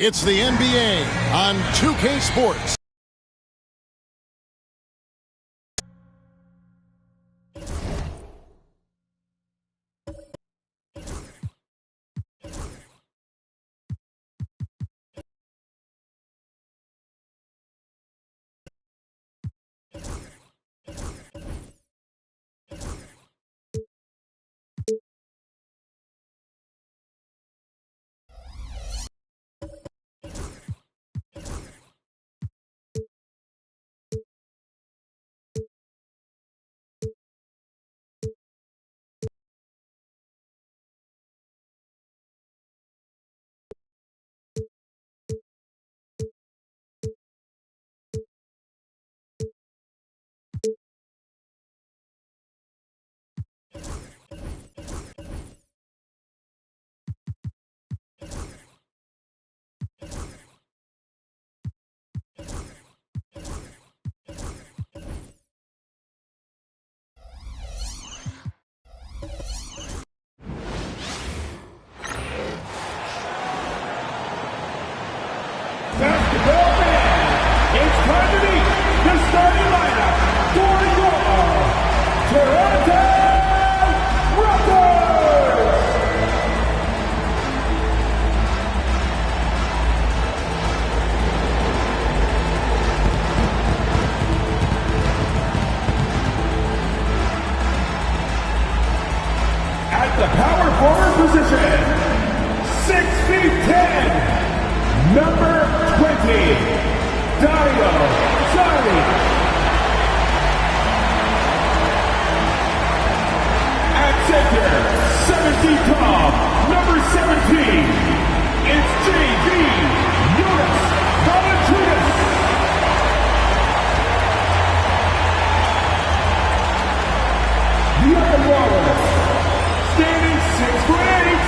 It's the NBA on 2K Sports. Basketball fans, it's time to meet the starting lineup for your Toronto Raptors. At the power forward position, 6'10", number 20, Dario Saric. At center, 7 feet tall, number 17, it's J.V. Jonas Valanciunas. The other Waller, standing 6'8",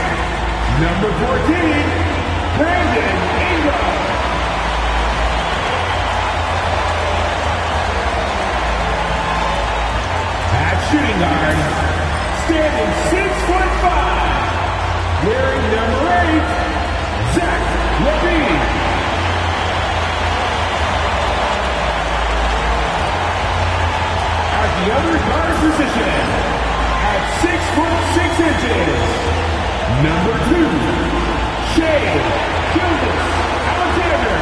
number 14, Brandon Ingram. At shooting guard, standing 6'5", wearing number 8, Zach LaVine. At the other guard position, at 6'6", number 2, Shai Gilgeous-Alexander.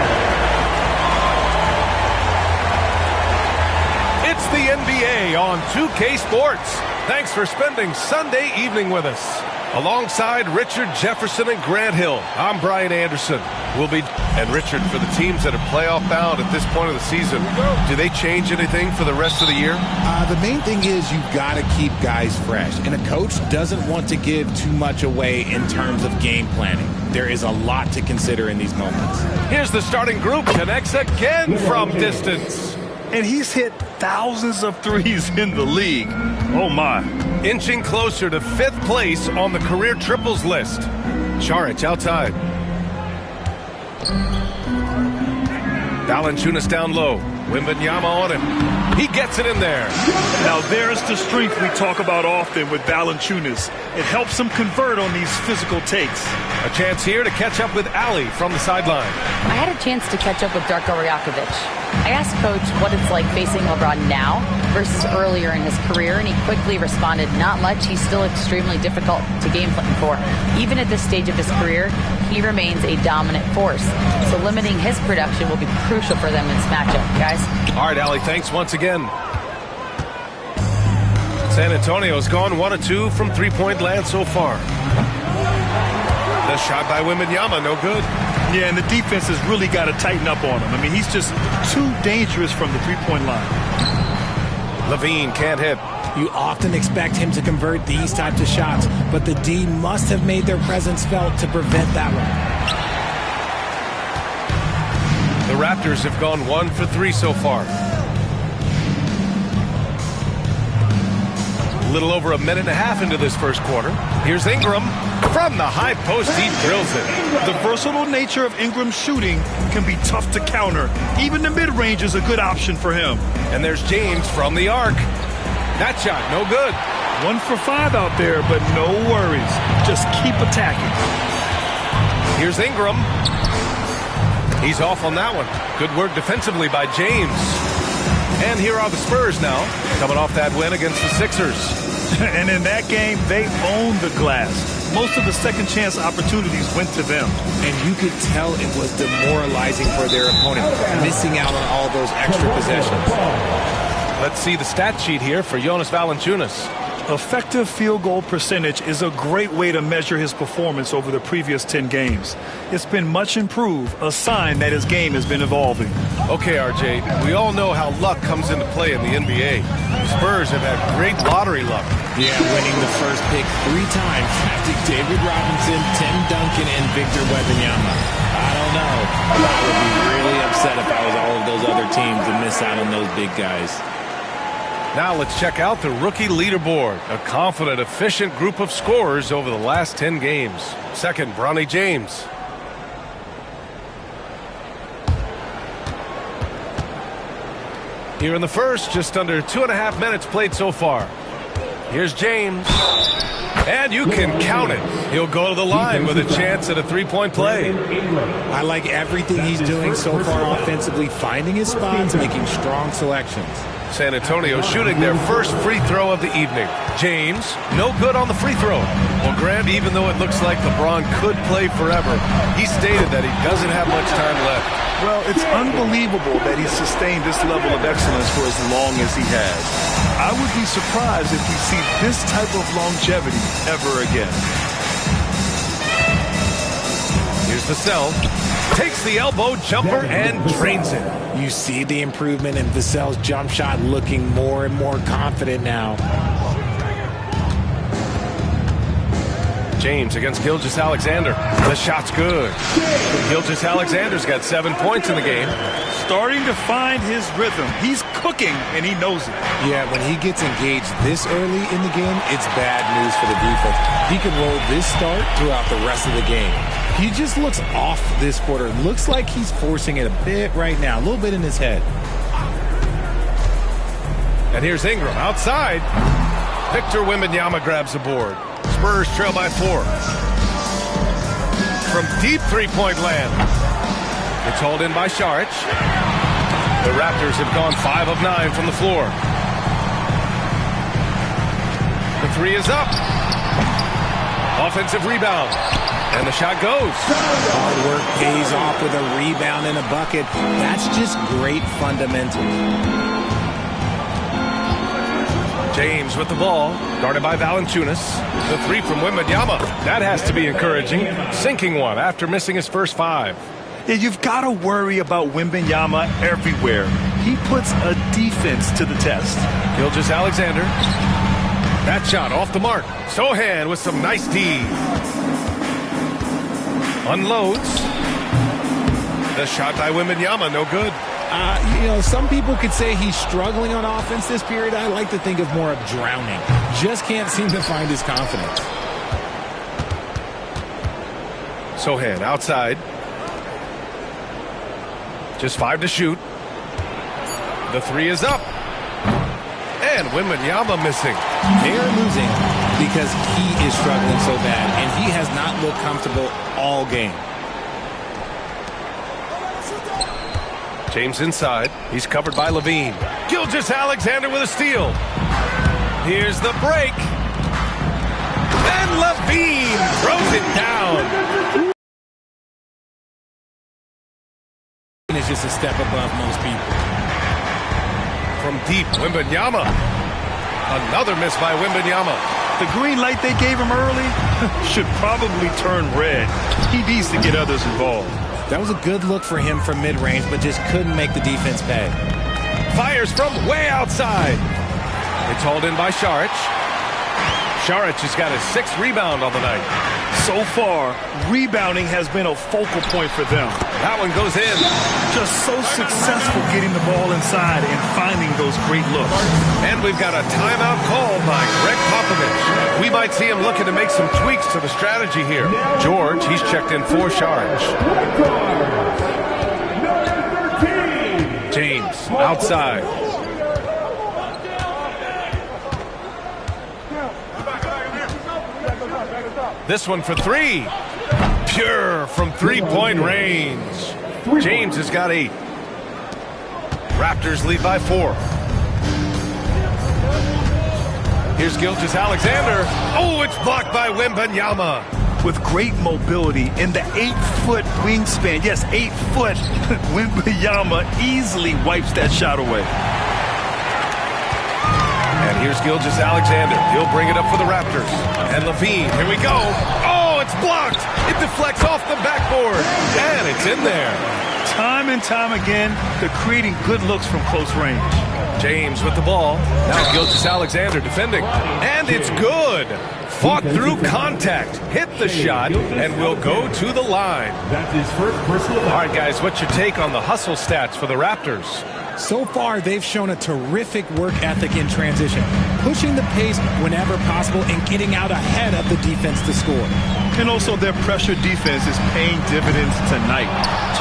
It's the NBA on 2K Sports. Thanks for spending Sunday evening with us. Alongside Richard Jefferson and Grant Hill, I'm Brian Anderson. And Richard, for the teams that are playoff bound at this point of the season, do they change anything for the rest of the year? The main thing is you've got to keep guys fresh, and a coach doesn't want to give too much away in terms of game planning. There is a lot to consider in these moments. Here's the starting group, connects again from distance. And he's hit thousands of threes in the league. Oh, my. Inching closer to 5th place on the career triples list. Saric outside. Valanciunas down low. Wembanyama on him. He gets it in there. Now there's the strength we talk about often with Valanciunas. It helps him convert on these physical takes. A chance here to catch up with Ali from the sideline. I had a chance to catch up with Darko Rajakovic. I asked Coach what it's like facing LeBron now versus earlier in his career, and he quickly responded, not much. He's still extremely difficult to game plan for. Even at this stage of his career, he remains a dominant force. So limiting his production will be crucial for them in this matchup, guys. All right, Ali, thanks once again. San Antonio's gone 1 of 2 from three-point land so far. The shot by Wembanyama, no good. Yeah, and the defense has really got to tighten up on him. I mean, he's just too dangerous from the three-point line. LaVine can't hit. You often expect him to convert these types of shots, but the D must have made their presence felt to prevent that one. The Raptors have gone 1 for 3 so far. A little over a minute and a half into this first quarter. Here's Ingram. From the high post, he drills it. The versatile nature of Ingram's shooting can be tough to counter. Even the mid-range is a good option for him. And there's James from the arc. That shot, no good. 1 for 5 out there, but no worries. Just keep attacking. Here's Ingram. He's off on that one. Good work defensively by James. And here are the Spurs now, coming off that win against the Sixers. And in that game, they owned the glass. Most of the second chance opportunities went to them. And you could tell it was demoralizing for their opponent, missing out on all those extra possessions. Let's see the stat sheet here for Jonas Valanciunas. Effective field goal percentage is a great way to measure his performance over the previous 10 games. It's been much improved, a sign that his game has been evolving. Okay, RJ, we all know how luck comes into play in the NBA. The Spurs have had great lottery luck. Yeah, winning the first pick 3 times after David Robinson, Tim Duncan, and Victor Wembanyama. I don't know. I would be really upset if I was all of those other teams to miss out on those big guys. Now let's check out the rookie leaderboard. A confident, efficient group of scorers over the last 10 games. Second, Bronny James. Here in the first, just under 2.5 minutes played so far. Here's James. And you can count it. He'll go to the line with a chance at a 3-point play. I like everything he's doing so far offensively, finding his spots, making strong selections. San Antonio shooting their first free throw of the evening. James, no good on the free throw. Well, Grant, even though it looks like LeBron could play forever, he stated that he doesn't have much time left. Well, it's unbelievable that he sustained this level of excellence for as long as he has. I would be surprised if we see this type of longevity ever again. Here's Vassell. Takes the elbow jumper and drains it. You see the improvement in Vassell's jump shot, looking more and more confident now. James against Gilgeous-Alexander. The shot's good. Gilgeous-Alexander's got 7 points in the game. Starting to find his rhythm. He's cooking, and he knows it. Yeah, when he gets engaged this early in the game, it's bad news for the defense. He can roll this start throughout the rest of the game. He just looks off this quarter. Looks like he's forcing it a bit right now, a little bit in his head. And here's Ingram outside. Victor Wembanyama grabs the board. Spurs trail by 4. From deep three-point land. It's hauled in by Saric. The Raptors have gone 5 of 9 from the floor. The 3 is up. Offensive rebound. And the shot goes. Hard work pays off with a rebound and a bucket. That's just great fundamentals. James with the ball, guarded by Valanciunas. The 3 from Wembanyama. That has to be encouraging. Sinking one after missing his first 5. Yeah, you've got to worry about Wembanyama everywhere. He puts a defense to the test. Gilgeous-Alexander. That shot off the mark. Sohan with some nice D. Unloads. The shot by Wembanyama, no good. You know, some people could say he's struggling on offense this period. I like to think of more of drowning. Just can't seem to find his confidence. Sohan outside. Just 5 to shoot. The 3 is up. And Wembanyama missing. They are losing because he is struggling so bad, and he has not looked comfortable all game. James inside. He's covered by Levine. Gilgeous-Alexander with a steal. Here's the break. And Levine throws it down. It's just a step above most people. From deep, Wembanyama. Another miss by Wembanyama. The green light they gave him early should probably turn red. He needs to get others involved. That was a good look for him from mid-range, but just couldn't make the defense pay. Fires from way outside. It's hauled in by Saric. Saric has got his 6th rebound on the night. So far, rebounding has been a focal point for them. That one goes in. Just so successful getting the ball inside and finding those great looks. And we've got a timeout called by Greg Popovich. We might see him looking to make some tweaks to the strategy here. George, he's checked in for Saric. James, outside. This one for 3. Pure from 3-point range. James has got 8. Raptors lead by 4. Here's Gilgeous-Alexander. Oh, it's blocked by Wembanyama. With great mobility in the 8-foot wingspan. Yes, 8 foot. Wembanyama easily wipes that shot away. And here's Gilgeous-Alexander. He'll bring it up for the Raptors. And LaVine, here we go. Oh, it's blocked. It deflects off the backboard. And it's in there. Time and time again, they're creating good looks from close range. James with the ball. Now Gilgeous-Alexander defending. And it's good. Fought through contact. Hit the shot and will go to the line. That's his first personal foul. All right, guys, what's your take on the hustle stats for the Raptors? So far, they've shown a terrific work ethic in transition, pushing the pace whenever possible and getting out ahead of the defense to score. And also their pressure defense is paying dividends tonight.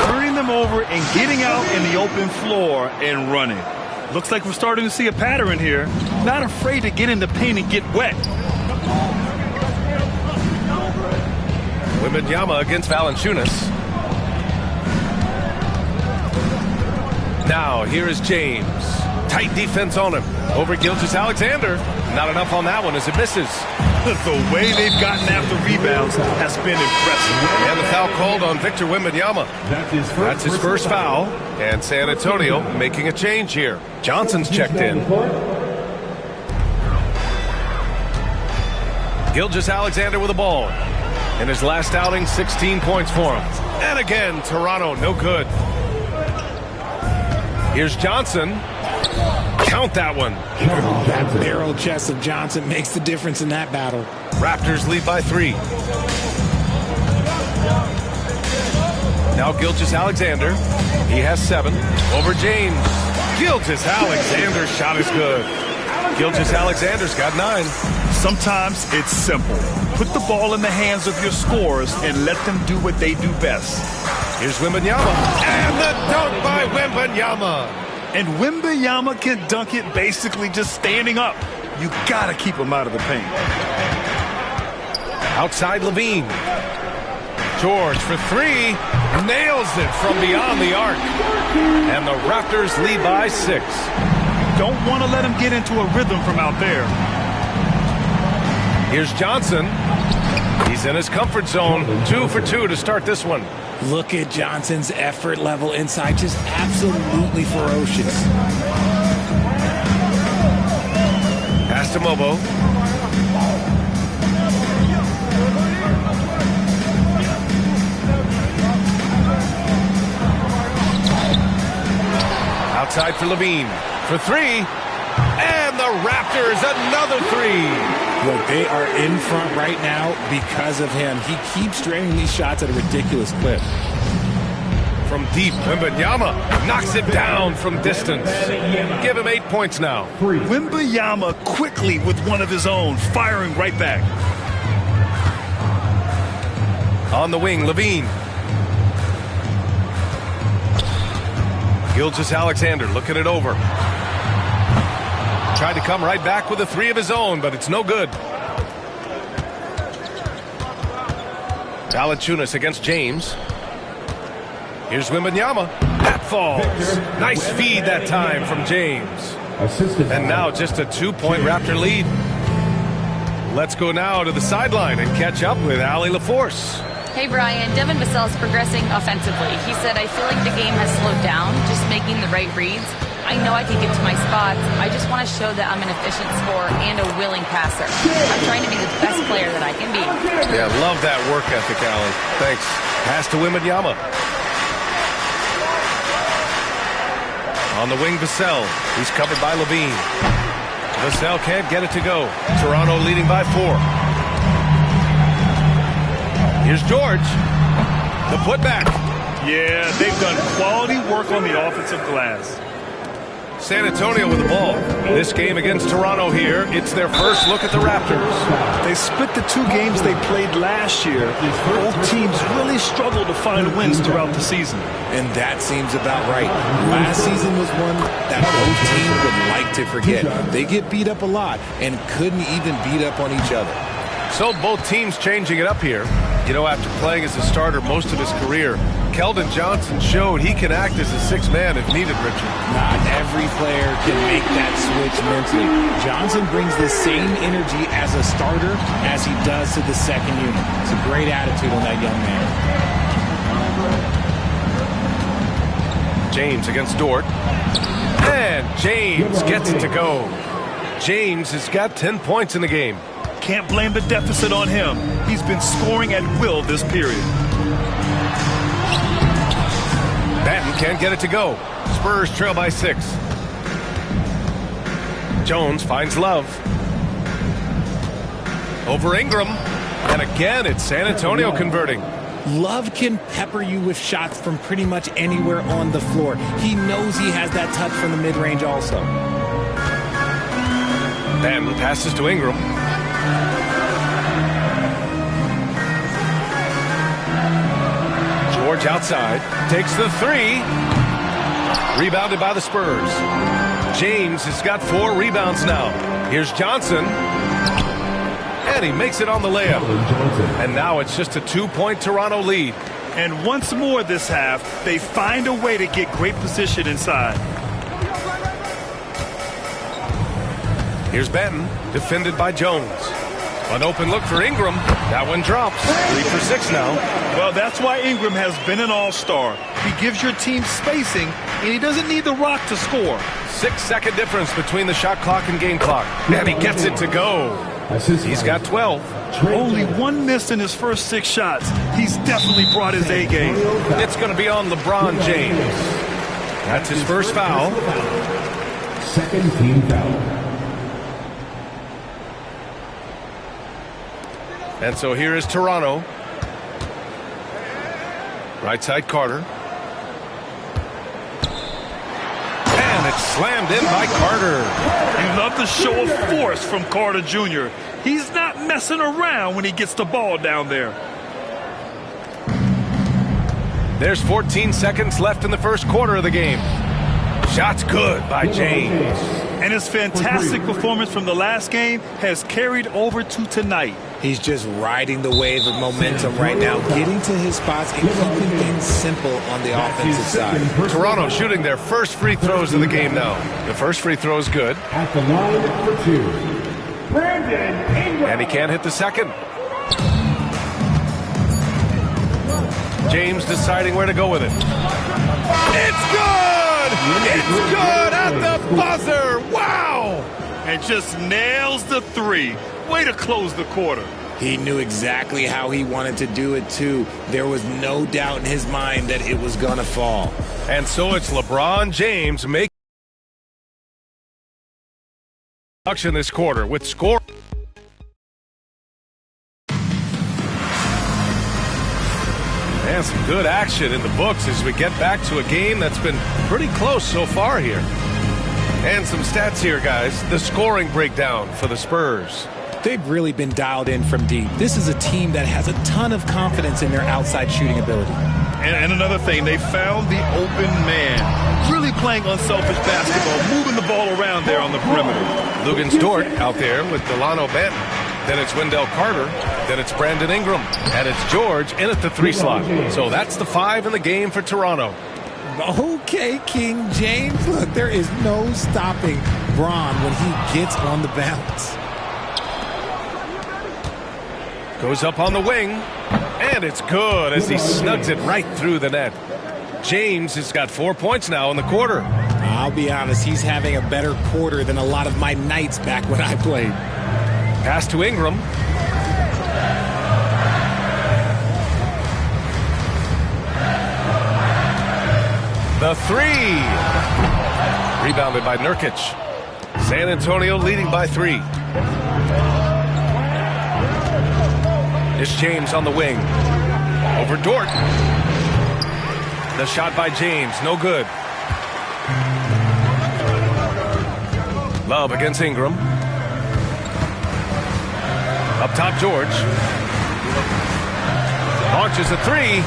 Turning them over and getting out in the open floor and running. Looks like we're starting to see a pattern here. Not afraid to get in the paint and get wet. Wembanyama against Valanciunas. Now, here is James. Tight defense on him. Over Gilgeous-Alexander. Not enough on that one as it misses. The way they've gotten after rebounds has been impressive. And the foul called on Victor Wembanyama. That's his first foul. And San Antonio making a change here. Johnson's checked in. Gilgeous-Alexander with the ball. In his last outing, 16 points for him. And again, Toronto, no good. Here's Johnson. Count that one. That barrel chest of Johnson makes the difference in that battle. Raptors lead by 3. Now Gilgeous-Alexander. He has 7. Over James. Gilgeous-Alexander's shot is good. Gilgeous-Alexander's got 9. Sometimes it's simple. Put the ball in the hands of your scorers and let them do what they do best. Here's Wembanyama. And the dunk by Wembanyama. And Wembanyama can dunk it basically just standing up. You gotta keep him out of the paint. Outside LaVine. George for 3. Nails it from beyond the arc. And the Raptors lead by 6. Don't want to let him get into a rhythm from out there. Here's Johnson. He's in his comfort zone. 2 for 2 to start this one. Look at Johnson's effort level inside. Just absolutely ferocious. Pass to Mobo. Outside for LaVine. For 3. And the Raptors, another 3. Look, they are in front right now because of him. He keeps draining these shots at a ridiculous clip. From deep, Wembanyama knocks it down from distance. Give him 8 points now. Wembanyama quickly with one of his own, firing right back. On the wing, LaVine. Gilgeous-Alexander looking it over. Tried to come right back with a 3 of his own, but it's no good. Valanciunas against James. Here's Wembanyama. That falls. Nice feed that time from James. And now just a 2-point Raptor lead. Let's go now to the sideline and catch up with Allie LaForce. Hey, Brian. Devin Vassell is progressing offensively. He said, I feel like the game has slowed down, just making the right reads. I know I can get to my spots. I just want to show that I'm an efficient scorer and a willing passer. I'm trying to be the best player that I can be. Yeah, love that work ethic, Allie. Thanks. Pass to Wembanyama. On the wing, Vassell. He's covered by LaVine. Vassell can't get it to go. Toronto leading by 4. Here's George. The putback. Yeah, they've done quality work on the offensive glass. San Antonio with the ball. This game against Toronto here, it's their first look at the Raptors. They split the 2 games they played last year. Both teams really struggled to find wins throughout the season. And that seems about right. Last season was one that both teams would like to forget. They get beat up a lot and couldn't even beat up on each other. So both teams changing it up here. You know, after playing as a starter most of his career, Keldon Johnson showed he can act as a sixth man if needed, Richard. Not every player can make that switch mentally. Johnson brings the same energy as a starter as he does to the second unit. It's a great attitude on that young man. James against Dort. And James gets it to go. James has got 10 points in the game. Can't blame the deficit on him. He's been scoring at will this period. Batten can't get it to go. Spurs trail by 6. Jones finds Love. Over Ingram. And again, it's San Antonio converting. Love can pepper you with shots from pretty much anywhere on the floor. He knows he has that touch from the mid-range also. Batten passes to Ingram. George outside. Takes the 3. Rebounded by the Spurs. James has got 4 rebounds now. Here's Johnson. And he makes it on the layup. And now it's just a 2-point Toronto lead. And once more this half, they find a way to get great position inside. Here's Batten, defended by Jones. An open look for Ingram. That one drops. 3 for 6 now. Well, that's why Ingram has been an all-star. He gives your team spacing, and he doesn't need the rock to score. 6-second difference between the shot clock and game clock. And he gets it to go. He's got 12. Only 1 miss in his first 6 shots. He's definitely brought his A game. It's going to be on LeBron James. That's his first foul. Second team foul. And so here is Toronto. Right side Carter. And it's slammed in by Carter. You love the show of force from Carter Jr. He's not messing around when he gets the ball down there. There's 14 seconds left in the first quarter of the game. Shot's good by James. And his fantastic performance from the last game has carried over to tonight. He's just riding the wave of momentum right now, getting to his spots and keeping things simple on the offensive side. Toronto shooting their first free throws of the game now. The first free throw is good. At the line for 2. Brandon Ingram. And he can't hit the second. James deciding where to go with it. It's good! It's good at the buzzer! Wow! And just nails the 3. Way to close the quarter. He knew exactly how he wanted to do it, too. There was no doubt in his mind that it was going to fall. And so it's LeBron James making production this quarter with score. And some good action in the books as we get back to a game that's been pretty close so far here. And some stats here, guys. The scoring breakdown for the Spurs. They've really been dialed in from deep. This is a team that has a ton of confidence in their outside shooting ability. And another thing, they found the open man. Really playing unselfish basketball, moving the ball around there on the perimeter. Lugens Dort out there with Delano Batten. Then it's Wendell Carter. Then it's Brandon Ingram. And it's George in at the 3 slot. So that's the 5 in the game for Toronto. Okay, King James. Look, there is no stopping Bron when he gets on the bounce. Goes up on the wing, and it's good as he snugs it right through the net. James has got 4 points now in the quarter. I'll be honest, he's having a better quarter than a lot of my nights back when I played. Pass to Ingram. The 3. Rebounded by Nurkic. San Antonio leading by 3. It's James on the wing. Over Dort. The shot by James, no good. Love against Ingram. Up top, George. Launches a 3.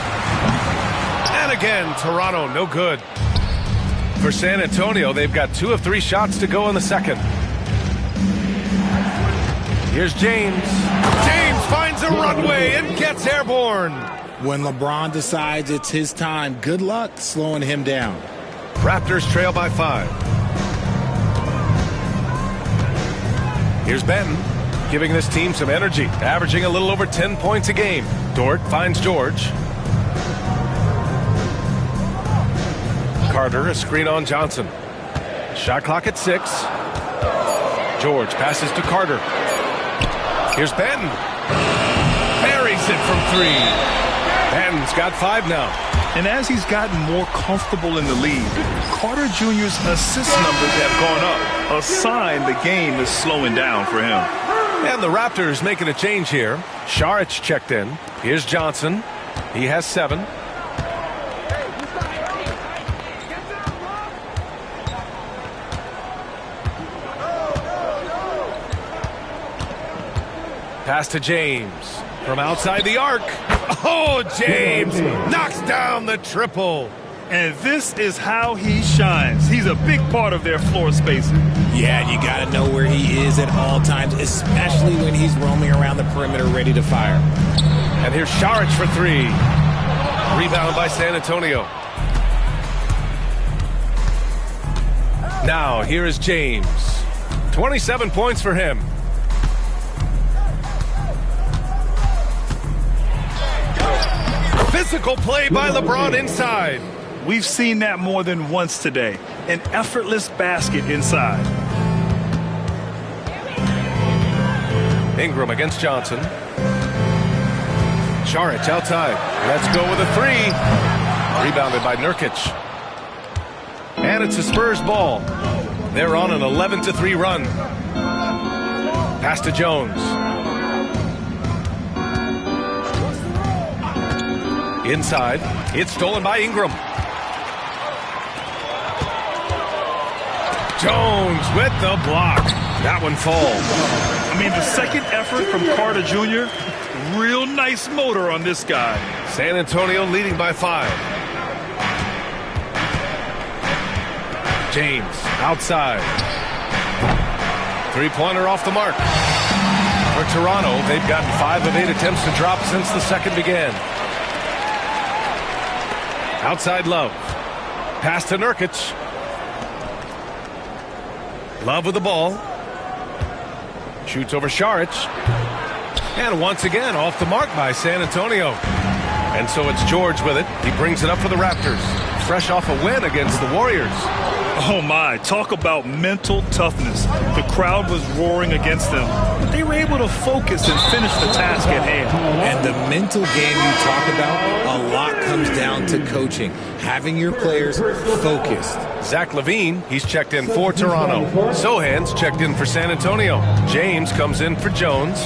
And again, Toronto, no good. For San Antonio, they've got 2 of 3 shots to go in the second. Here's James. James finds a runway and gets airborne. When LeBron decides it's his time, good luck slowing him down. Raptors trail by 5. Here's Benton, giving this team some energy, averaging a little over 10 points a game. Dort finds George. Carter, a screen on Johnson. Shot clock at 6. George passes to Carter. Here's Benton. Buries it from 3. Benton's got 5 now. And as he's gotten more comfortable in the league, Carter Jr.'s assist numbers have gone up, a sign the game is slowing down for him. And the Raptors making a change here. Saric checked in. Here's Johnson. He has 7. Pass to James from outside the arc. Oh, James knocks down the triple. And this is how he shines. He's a big part of their floor spacing. Yeah, you got to know where he is at all times, especially when he's roaming around the perimeter ready to fire. And here's Saric for 3. Rebound by San Antonio. Now, here is James. 27 points for him. Physical play by LeBron inside. We've seen that more than once today. An effortless basket inside. Ingram against Johnson. Saric outside. Let's go with a 3. Rebounded by Nurkic. And it's a Spurs ball. They're on an 11-3 run. Pass to Jones. Inside. It's stolen by Ingram. Jones with the block. That one falls. I mean, the second effort from Carter Jr., real nice motor on this guy. San Antonio leading by 5. James outside. 3-pointer off the mark. For Toronto, they've gotten 5 of 8 attempts to drop since the second began. Outside Love. Pass to Nurkic. Love with the ball. Shoots over Saric. And once again off the mark by San Antonio. And so it's George with it. He brings it up for the Raptors. Fresh off a win against the Warriors. Oh my, talk about mental toughness. The crowd was roaring against them, but they were able to focus and finish the task at hand. And the mental game you talk about, a lot comes down to coaching, having your players focused. Zach LaVine, he's checked in for Toronto. Sohan's checked in for San Antonio. James comes in for Jones.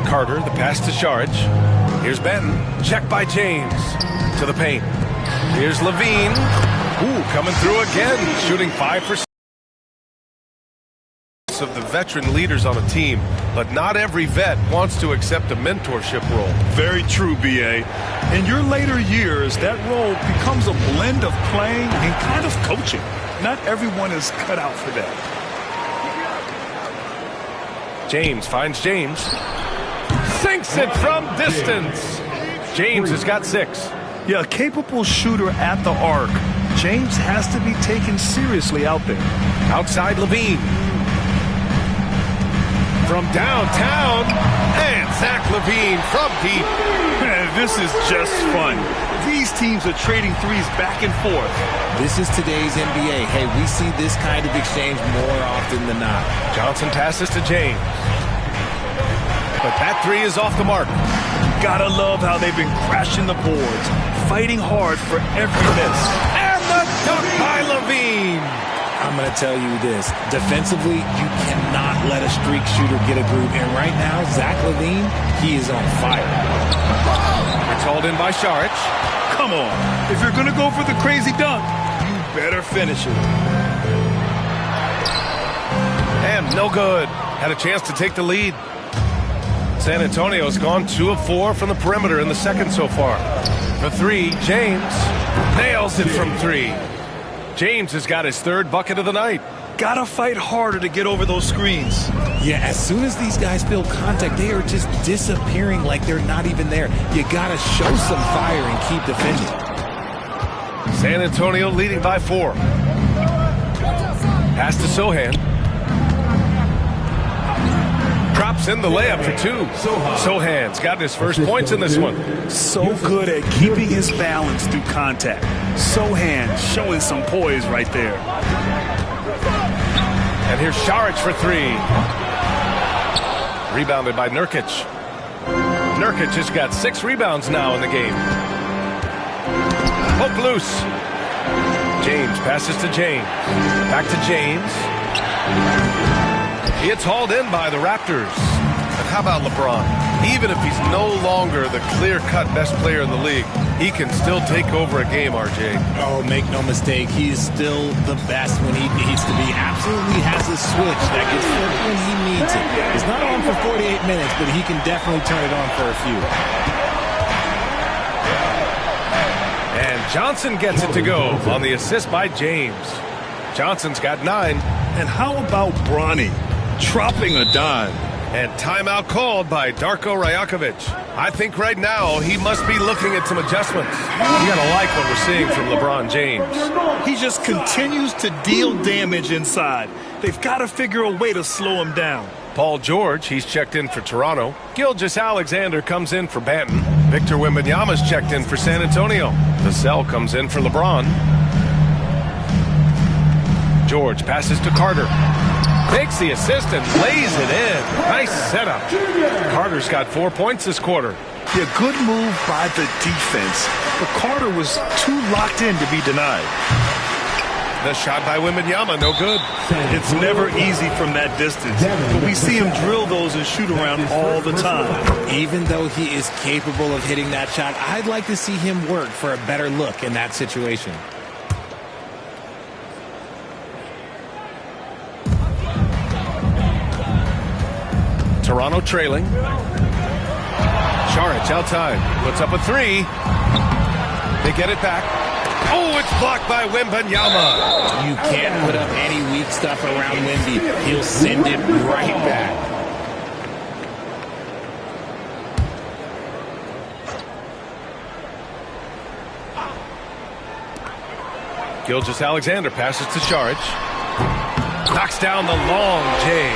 Carter, the pass to Saric. Here's Benton, checked by James. To the paint. Here's LaVine. Ooh, coming through again, shooting 5% of the veteran leaders on a team, but not every vet wants to accept a mentorship role. Very true, B.A. In your later years, that role becomes a blend of playing and kind of coaching. Not everyone is cut out for that. James finds James. Sinks it from distance. James has got 6. Yeah, a capable shooter at the arc. James has to be taken seriously out there. Outside LaVine. From downtown. And Zach LaVine from deep. Man, this is just fun. These teams are trading threes back and forth. This is today's NBA. Hey, we see this kind of exchange more often than not. Johnson passes to James. But that 3 is off the mark. Gotta love how they've been crashing the boards, fighting hard for every miss. And the dunk by LaVine. I'm going to tell you this. Defensively, you cannot let a streak shooter get a groove. And right now, Zach LaVine, he is on fire. It's hauled in by Saric. Come on. If you're going to go for the crazy dunk, you better finish it. And no good. Had a chance to take the lead. San Antonio's gone 2 of 4 from the perimeter in the second so far. For 3, James nails it from 3. James has got his 3rd bucket of the night. Gotta fight harder to get over those screens. Yeah, as soon as these guys feel contact, they are just disappearing like they're not even there. You gotta show some fire and keep defending. San Antonio leading by 4. Pass to Sohan. Drops in the layup for 2. Sohan's got his first points in this one. So good at keeping his balance through contact. Sohan showing some poise right there. And here's Šarić for 3. Rebounded by Nurkic. Nurkic has got 6 rebounds now in the game. Poke loose. James passes to James. Back to James. It's hauled in by the Raptors. And how about LeBron? Even if he's no longer the clear-cut best player in the league, he can still take over a game, RJ. Oh, make no mistake, he's still the best when he needs to be. Absolutely has a switch that gets flipped when he needs it. It's not on for 48 minutes, but he can definitely turn it on for a few. And Johnson gets it to go on the assist by James. Johnson's got 9. And how about Bronny dropping a dime? And timeout called by Darko Rajakovic. I think right now he must be looking at some adjustments. You gotta like what we're seeing from LeBron James. He just continues to deal damage inside. They've got to figure a way to slow him down. Paul George, he's checked in for Toronto. Gilgeous-Alexander comes in for Banton. Victor Wembanyama's checked in for San Antonio. Vassell comes in for LeBron. George passes to Carter. Takes the assist and lays it in. Nice setup. Carter's got 4 points this quarter. Yeah, good move by the defense. But Carter was too locked in to be denied. The shot by Wembanyama, no good. It's never easy from that distance. But we see him drill those and shoot around all the time. Even though he is capable of hitting that shot, I'd like to see him work for a better look in that situation. Toronto trailing. Šarić outside. Puts up a 3. They get it back. Oh, it's blocked by Wembanyama. You can't put up any weak stuff around Wemby. He'll send it right back. Gilgeous-Alexander passes to Šarić. Knocks down the long J.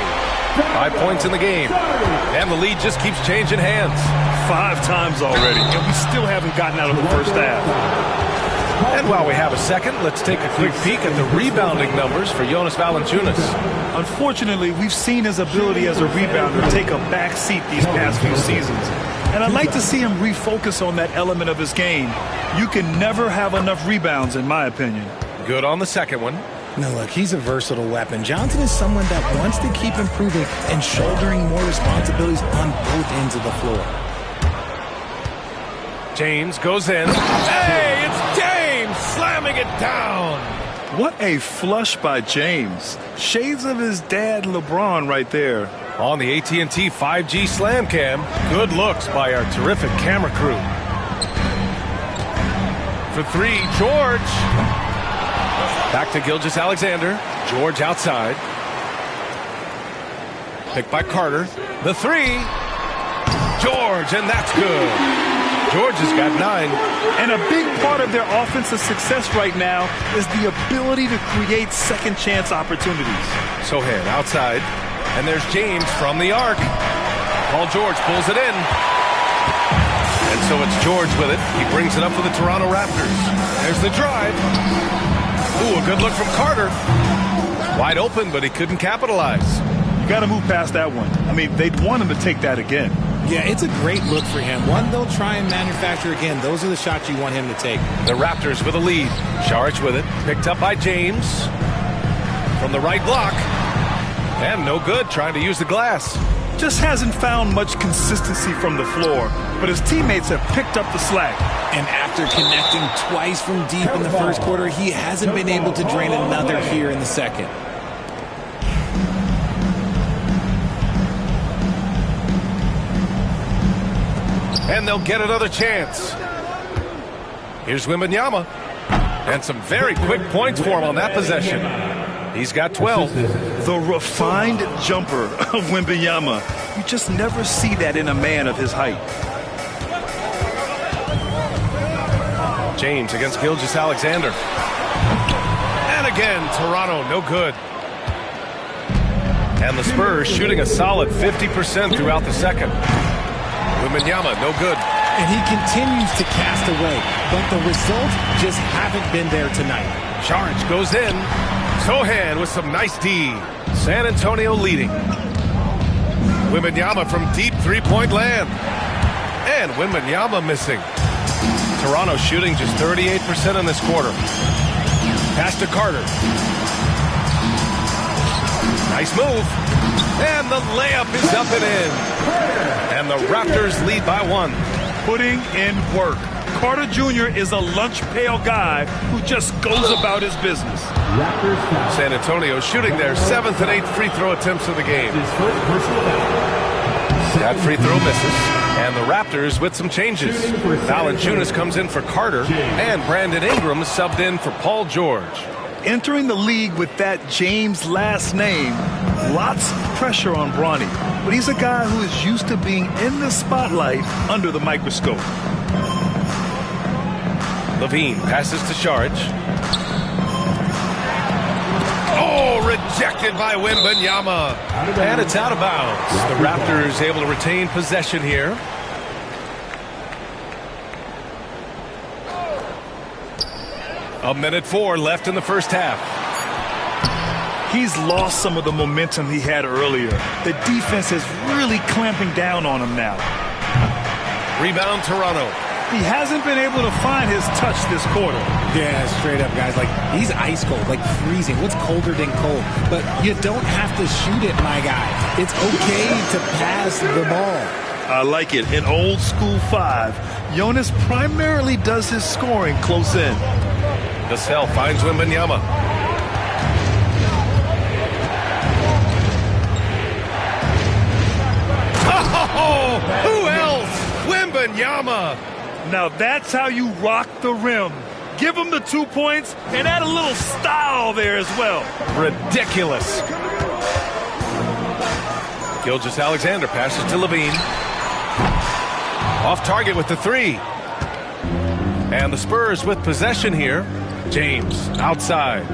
5 points in the game. And the lead just keeps changing hands. 5 times already, and we still haven't gotten out of the first half. And while we have a second, let's take a quick peek at the rebounding numbers for Jonas Valanciunas. Unfortunately, we've seen his ability as a rebounder take a back seat these past few seasons. And I'd like to see him refocus on that element of his game. You can never have enough rebounds, in my opinion. Good on the second one. No, look, he's a versatile weapon. Johnson is someone that wants to keep improving and shouldering more responsibilities on both ends of the floor. James goes in. Hey, it's James slamming it down. What a flush by James. Shades of his dad, LeBron, right there. On the AT&T 5G Slam Cam, good looks by our terrific camera crew. For 3, George. Back to Gilgeous-Alexander. George outside. Picked by Carter. The 3. George, and that's good. George has got 9. And a big part of their offensive success right now is the ability to create second chance opportunities. Sohan outside. And there's James from the arc. Paul George pulls it in. And so it's George with it. He brings it up for the Toronto Raptors. There's the drive. Ooh, a good look from Carter. Wide open, but he couldn't capitalize. You got to move past that one. I mean, they'd want him to take that again. Yeah, it's a great look for him. One they'll try and manufacture again. Those are the shots you want him to take. The Raptors with a lead. Šarić with it. Picked up by James. From the right block. And no good, trying to use the glass. Just hasn't found much consistency from the floor, but his teammates have picked up the slack. And after connecting twice from deep in the first quarter, he hasn't been able to drain another here in the second. And they'll get another chance. Here's Wembanyama. And some very quick points for him on that possession. He's got 12. The refined jumper of Wembanyama. You just never see that in a man of his height. James against Gilgeous-Alexander. And again, Toronto, no good. And the Spurs shooting a solid 50% throughout the second. Wembanyama, no good. And he continues to cast away, but the results just haven't been there tonight. Charge goes in. Sohan with some nice D. San Antonio leading. Wembanyama from deep three-point land. And Wembanyama missing. Toronto shooting just 38% in this quarter. Pass to Carter. Nice move. And the layup is up and in. And the Raptors lead by 1. Putting in work. Carter Jr. is a lunch pail guy who just goes about his business. San Antonio shooting their 7th and 8th free throw attempts of the game. That free throw misses. And the Raptors with some changes. Valanciunas comes in for Carter, and Brandon Ingram subbed in for Paul George. Entering the league with that James last name, lots of pressure on Bronny. But he's a guy who is used to being in the spotlight under the microscope. Levine passes to Saric. Oh, rejected by Wembanyama. And it's out of bounds. The Raptors able to retain possession here. A minute 4 left in the first half. He's lost some of the momentum he had earlier. The defense is really clamping down on him now. Rebound Toronto. He hasn't been able to find his touch this quarter. Yeah, straight up, guys. Like, he's ice cold, like freezing. What's colder than cold? But you don't have to shoot it, my guy. It's okay to pass the ball. I like it. In old school 5, Jonas primarily does his scoring close in. Vassell finds Wembanyama. Oh, who else? Wembanyama. Now that's how you rock the rim. Give him the 2 points and add a little style there as well. Ridiculous. Gilgeous-Alexander passes to Levine. Off target with the 3. And the Spurs with possession here. James outside.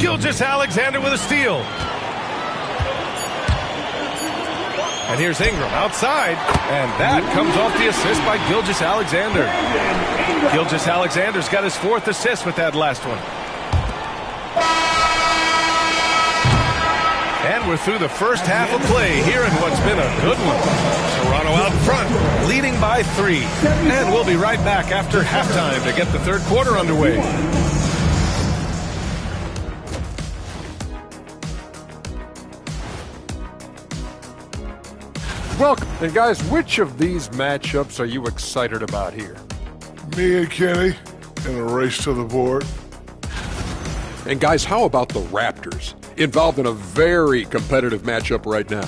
Gilgeous-Alexander with a steal. And here's Ingram outside. And that comes off the assist by Gilgeous-Alexander. Gilgeous-Alexander's got his 4th assist with that last one. And we're through the first half of play here in what's been a good one. Toronto out front, leading by 3. And we'll be right back after halftime to get the third quarter underway. Welcome. And guys, which of these matchups are you excited about here? Me and Kenny in a race to the board. And guys, how about the Raptors? Involved in a very competitive matchup right now.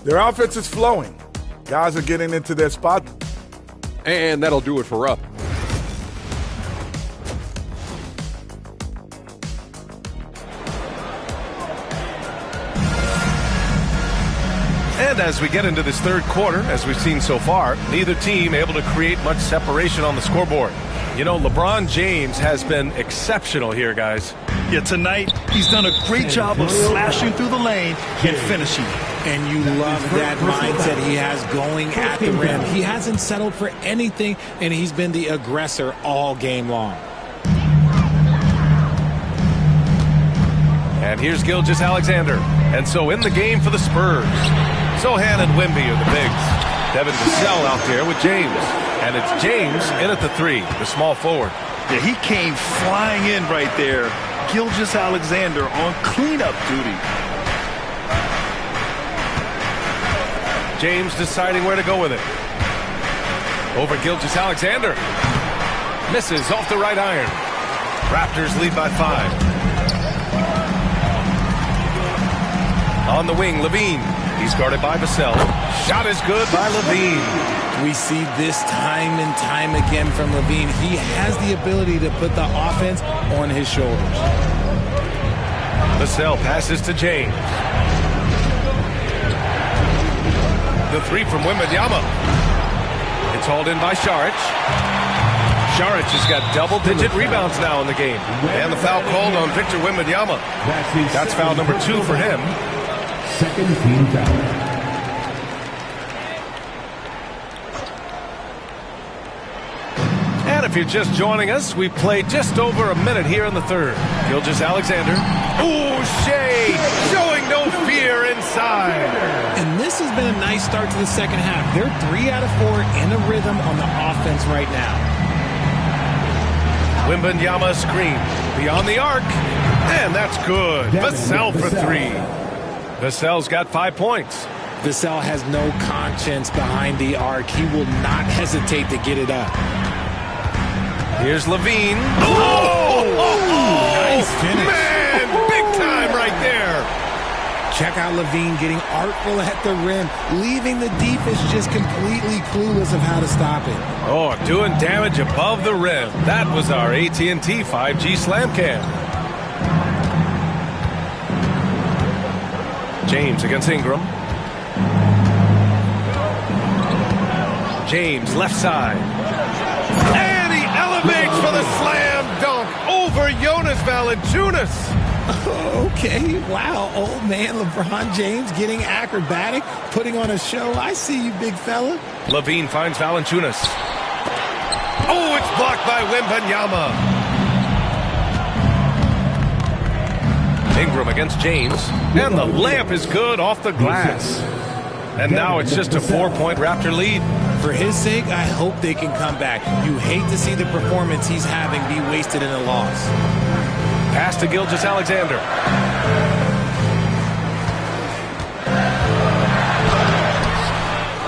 Their offense is flowing. Guys are getting into their spot. And that'll do it for us. And as we get into this third quarter, as we've seen so far, neither team able to create much separation on the scoreboard. You know, LeBron James has been exceptional here, guys. Yeah, tonight he's done a great job of slashing through the lane and finishing. And you love that mindset he has going at the rim. He hasn't settled for anything, and he's been the aggressor all game long. And here's Gilgeous-Alexander. And so in the game for the Spurs, Sohan and Wemby are the bigs. Devin Vassell out there with James. And it's James in at the 3, the small forward. Yeah, he came flying in right there. Gilgeous-Alexander on cleanup duty. James deciding where to go with it. Over Gilgeous-Alexander. Misses off the right iron. Raptors lead by 5. On the wing, Levine. He's guarded by Vassell. Shot is good by Levine. We see this time and time again from LaVine. He has the ability to put the offense on his shoulders. Vassell passes to James. The three from Wembanyama. It's hauled in by Saric. Saric has got double-digit rebounds now in the game. And the foul called on Victor Wembanyama. That's foul number 2 for him. Second team foul. And if you're just joining us, we've played just over a minute here in the third. Gilgeous-Alexander. Ooh, Shea showing no fear inside. And this has been a nice start to the second half. They're 3 out of 4 in a rhythm on the offense right now. Wembanyama screen beyond the arc. And that's good. Vassell for 3. Vassell's got 5 points. Vassell has no conscience behind the arc. He will not hesitate to get it up. Here's LaVine. Oh! Nice finish. Man, big time right there. Check out LaVine getting artful at the rim, leaving the defense just completely clueless of how to stop it. Oh, doing damage above the rim. That was our AT&T 5G Slam Cam. James against Ingram. James left side. And he elevates for the slam dunk over Jonas Valanciunas. Okay, wow, old man LeBron James getting acrobatic, putting on a show. I see you, big fella. LaVine finds Valanciunas. Oh, it's blocked by Wembanyama. Ingram against James. And the layup is good off the glass. And now it's just a 4-point Raptor lead. For his sake, I hope they can come back. You hate to see the performance he's having be wasted in a loss. Pass to Gilgeous-Alexander.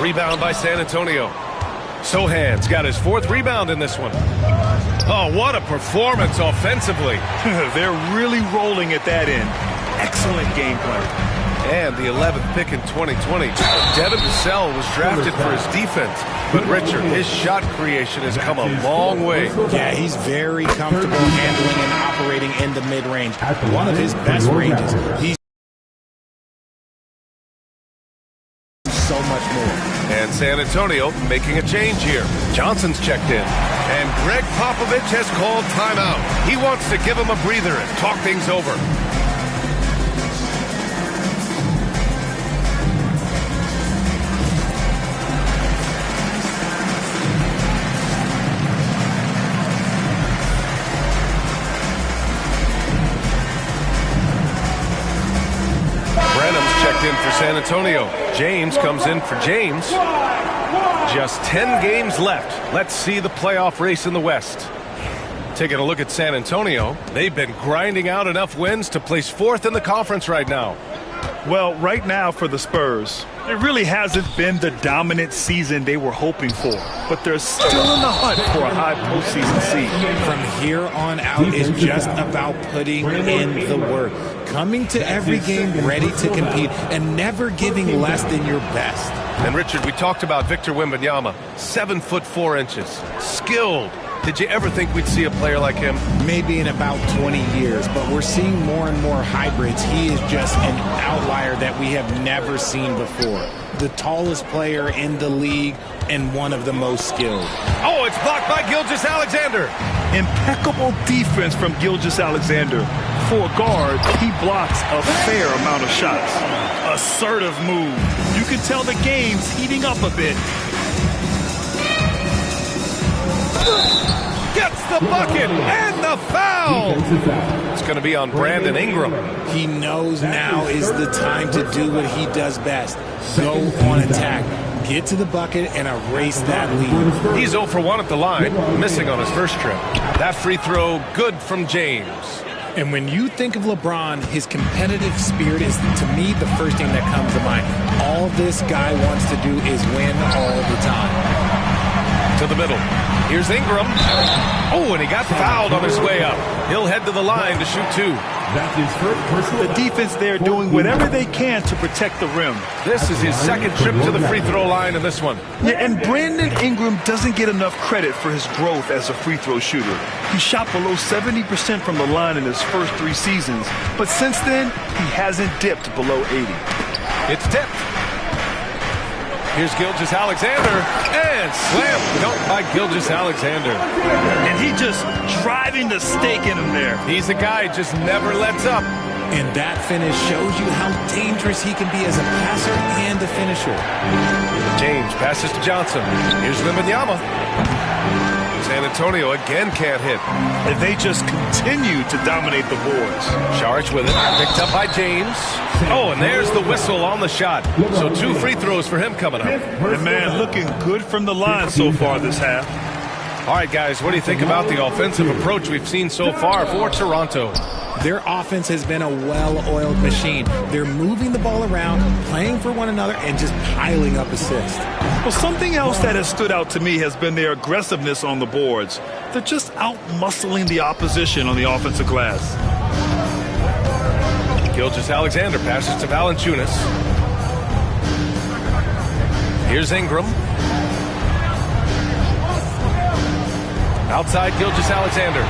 Rebound by San Antonio. Sochan's got his 4th rebound in this one. Oh, what a performance offensively. They're really rolling at that end. Excellent gameplay. And the 11th pick in 2020. Devin Vassell was drafted for his defense. But Richard, his shot creation has come a long way. Yeah, he's very comfortable handling and operating in the mid-range. One of his best ranges. He's so much more. And San Antonio making a change here. Johnson's checked in. And Greg Popovich has called timeout. He wants to give him a breather and talk things over. In for San Antonio. James comes in for James. Just 10 games left. Let's see the playoff race in the West. Taking a look at San Antonio, they've been grinding out enough wins to place 4th in the conference right now. Well, right now for the Spurs, it really hasn't been the dominant season they were hoping for, but they're still in the hunt for a high postseason seed. From here on out is just about putting in the work, coming to every game ready to compete, and never giving less than your best. And Richard, we talked about Victor Wembanyama, 7 foot 4 inches, skilled. Did you ever think we'd see a player like him? Maybe in about 20 years, but we're seeing more and more hybrids. He is just an outlier that we have never seen before. The tallest player in the league and one of the most skilled. Oh, it's blocked by Gilgeous-Alexander. Impeccable defense from Gilgeous-Alexander. For a guard, he blocks a fair amount of shots. Assertive move. You can tell the game's heating up a bit. Gets the bucket and the foul. It's going to be on Brandon Ingram. He knows now is the time to do what he does best. Go on attack. Get to the bucket and erase that lead. He's 0 for 1 at the line, missing on his first trip. That free throw, good from James. And when you think of LeBron, his competitive spirit is, to me, the first thing that comes to mind. All this guy wants to do is win all the time. To to the middle. Here's Ingram. Oh, and he got fouled on his way up. He'll head to the line to shoot 2. That's his first personal. The defense there doing whatever they can to protect the rim. This is his second trip to the free throw line in this one. Yeah, and Brandon Ingram doesn't get enough credit for his growth as a free throw shooter. He shot below 70% from the line in his first 3 seasons, but since then, he hasn't dipped below 80. It's tipped. Here's Gilgeous-Alexander, and slam dunk by Gilgeous-Alexander. And he just driving the stake in him there. He's a guy who just never lets up. And that finish shows you how dangerous he can be as a passer and a finisher. James passes to Johnson. Here's Wembanyama. San Antonio again can't hit. And they just continue to dominate the boards. Saric with it. Picked up by James. Oh, and there's the whistle on the shot. So 2 free throws for him coming up. And man, looking good from the line so far this half. All right, guys, what do you think about the offensive approach we've seen so far for Toronto? Their offense has been a well-oiled machine. They're moving the ball around, playing for one another, and just piling up assists. Well, something else that has stood out to me has been their aggressiveness on the boards. They're just out-muscling the opposition on the offensive glass. Gilgeous-Alexander passes to Valanciunas. Here's Ingram. Outside Gilgeous-Alexander.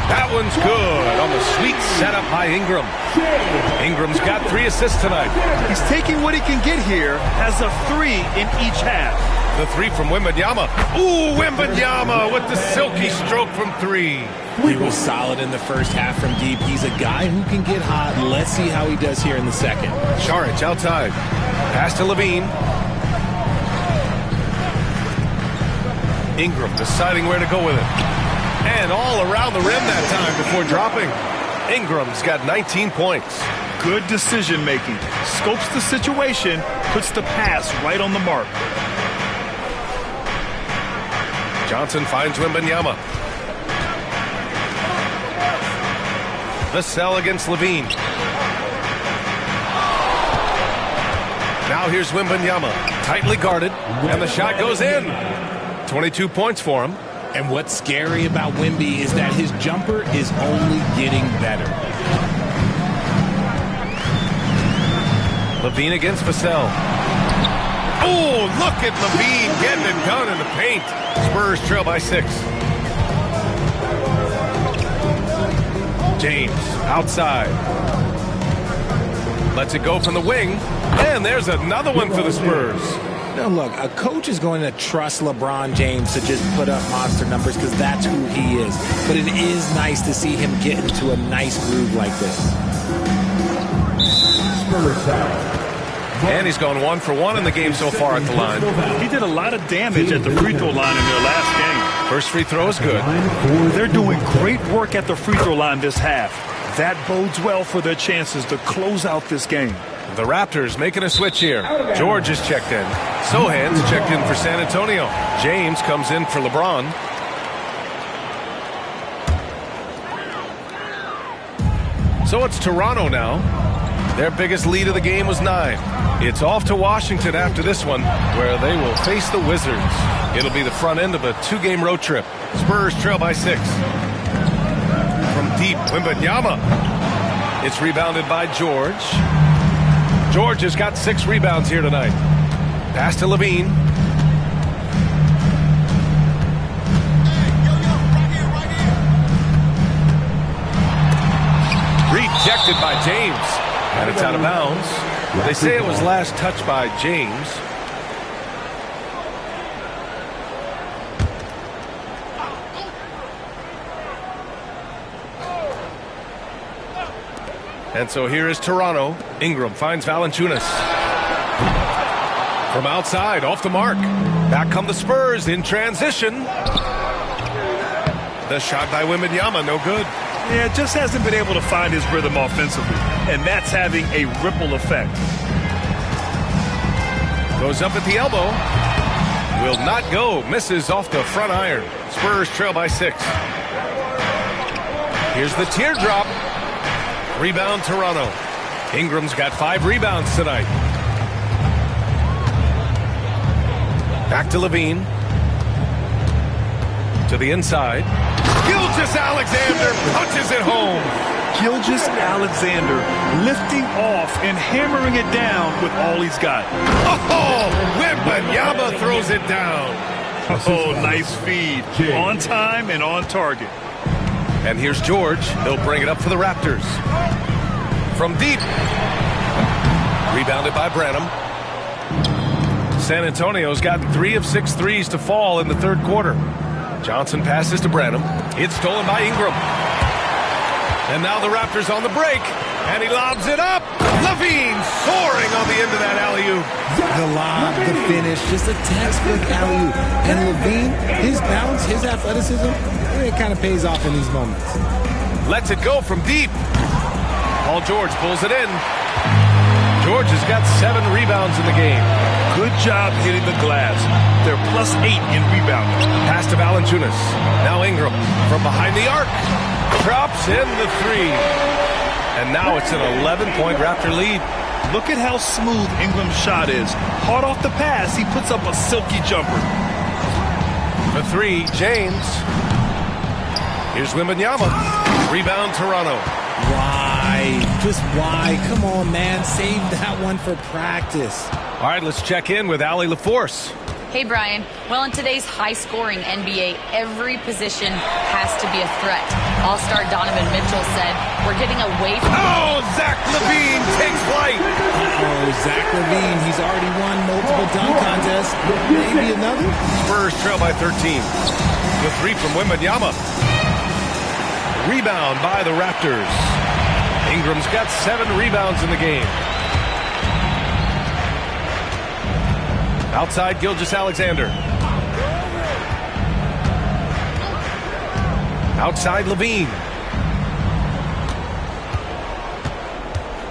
That one's good on the sweet setup by Ingram. Ingram's got 3 assists tonight. He's taking what he can get here, has a 3 in each half. The 3 from Wembanyama. Ooh, Wembanyama with the silky stroke from 3. He was solid in the first half from deep. He's a guy who can get hot. Let's see how he does here in the second. Saric outside. Pass to Levine. Ingram deciding where to go with it. And all around the rim that time before dropping. Ingram's got 19 points. Good decision making. Scopes the situation, puts the pass right on the mark. Johnson finds Wembanyama. Vassell against Levine. Now here's Wembanyama. Tightly guarded. And the shot goes in. 22 points for him. And what's scary about Wemby is that his jumper is only getting better. Levine against Vassell. Oh, look at Levine getting it done in the paint. Spurs trail by 6. James outside. Lets it go from the wing. And there's another one for the Spurs. Now look, a coach is going to trust LeBron James to just put up monster numbers because that's who he is. But it is nice to see him get into a nice groove like this. And he's gone 1 for 1 in the game so far at the line. He did a lot of damage at the free throw line in their last game. First free throw is good. They're doing great work at the free throw line this half. That bodes well for their chances to close out this game. The Raptors making a switch here. George is checked in. Sohan's checked in for San Antonio. James comes in for LeBron. So it's Toronto now. Their biggest lead of the game was 9. It's off to Washington after this one, where they will face the Wizards. It'll be the front end of a 2-game road trip. Spurs trail by 6. From deep, Wembanyama. It's rebounded by George. George has got 6 rebounds here tonight. Pass to Levine. Rejected by James. And it's out of bounds. They say it was last touched by James. And so here is Toronto. Ingram finds Valanciunas. From outside, off the mark. Back come the Spurs in transition. The shot by Wembanyama, no good. Yeah, just hasn't been able to find his rhythm offensively. And that's having a ripple effect. Goes up at the elbow. Will not go. Misses off the front iron. Spurs trail by 6. Here's the teardrop. Rebound Toronto. Ingram's got 5 rebounds tonight. Back to Levine. To the inside. Gilgeous-Alexander punches it home. Gilgeous-Alexander lifting off and hammering it down with all he's got. Oh, Wembanyama throws it down. Oh, nice feed. On time and on target. And here's George. He'll bring it up for the Raptors. From deep. Rebounded by Branham. San Antonio's gotten 3 of 6 threes to fall in the third quarter. Johnson passes to Branham. It's stolen by Ingram. And now the Raptors on the break. And he lobs it up. Levine soaring on the end of that alley-oop. The lob, the finish, just a textbook alley-oop. And Levine, his bounce, his athleticism, it kind of pays off in these moments. Lets it go from deep. Paul George pulls it in. George has got 7 rebounds in the game. Good job hitting the glass. They're +8 in rebounding. Pass to Valanciunas. Now Ingram from behind the arc. Drops in the 3. And now it's an 11-point Raptor lead. Look at how smooth Ingram's shot is. Hard off the pass, he puts up a silky jumper. For 3, James. Here's Wembanyama. Rebound, Toronto. Why? Just why? Come on, man. Save that one for practice. All right, let's check in with Allie LaForce. Hey, Brian. Well, in today's high-scoring NBA, every position has to be a threat. All-star Donovan Mitchell said, we're getting away from... Oh, Zach LaVine takes flight. Oh, Zach LaVine, he's already won multiple dunk contests. Maybe another? Spurs trail by 13. The 3 from Wembanyama. Rebound by the Raptors. Ingram's got 7 rebounds in the game. Outside, Gilgeous-Alexander. Outside, Levine.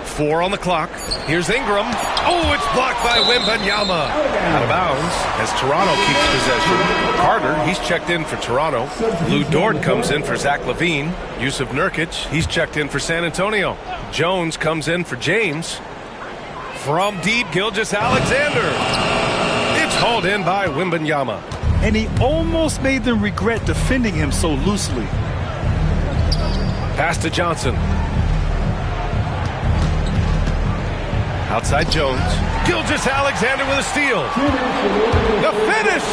4 on the clock. Here's Ingram. Oh, it's blocked by Wembanyama. Out of bounds as Toronto keeps possession. Carter, he's checked in for Toronto. Lou Dort comes in for Zach LaVine. Yusuf Nurkic, he's checked in for San Antonio. Jones comes in for James. From deep, Gilgeous-Alexander. It's hauled in by Wembanyama. And he almost made them regret defending him so loosely. Pass to Johnson. Outside Jones. Gilgeous-Alexander with a steal. The finish.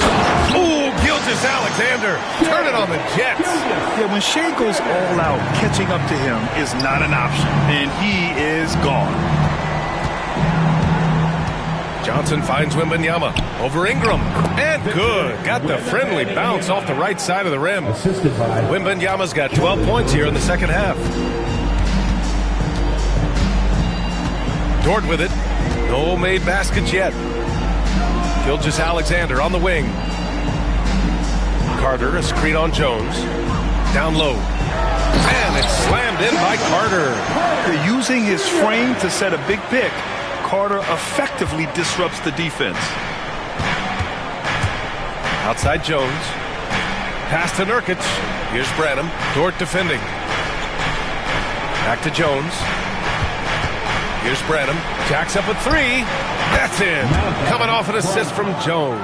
Ooh, Gilgeous-Alexander. Turn it on the Jets. Yeah, when Shea goes all out, catching up to him is not an option. And he is gone. Johnson finds Wembanyama over Ingram. And good. Got the friendly bounce off the right side of the rim. Wembanyama's got 12 points here in the second half. Dort with it. No made baskets yet. Gilgeous-Alexander on the wing. Carter, a screen on Jones. Down low. And it's slammed in by Carter. They're using his frame to set a big pick. Carter effectively disrupts the defense. Outside Jones. Pass to Nurkic. Here's Branham. Dort defending. Back to Jones. Here's Branham. Jacks up a 3. That's in. Coming off an assist from Jones.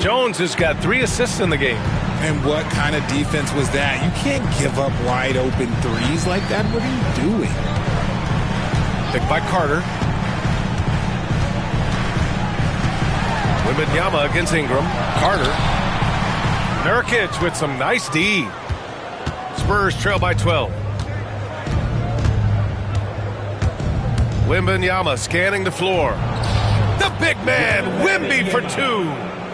Jones has got 3 assists in the game. And what kind of defense was that? You can't give up wide open threes like that. What are you doing? Picked by Carter. Wembanyama against Ingram. Carter. Nurkic with some nice D. Spurs trail by 12. Wembanyama scanning the floor. The big man, Wemby for 2.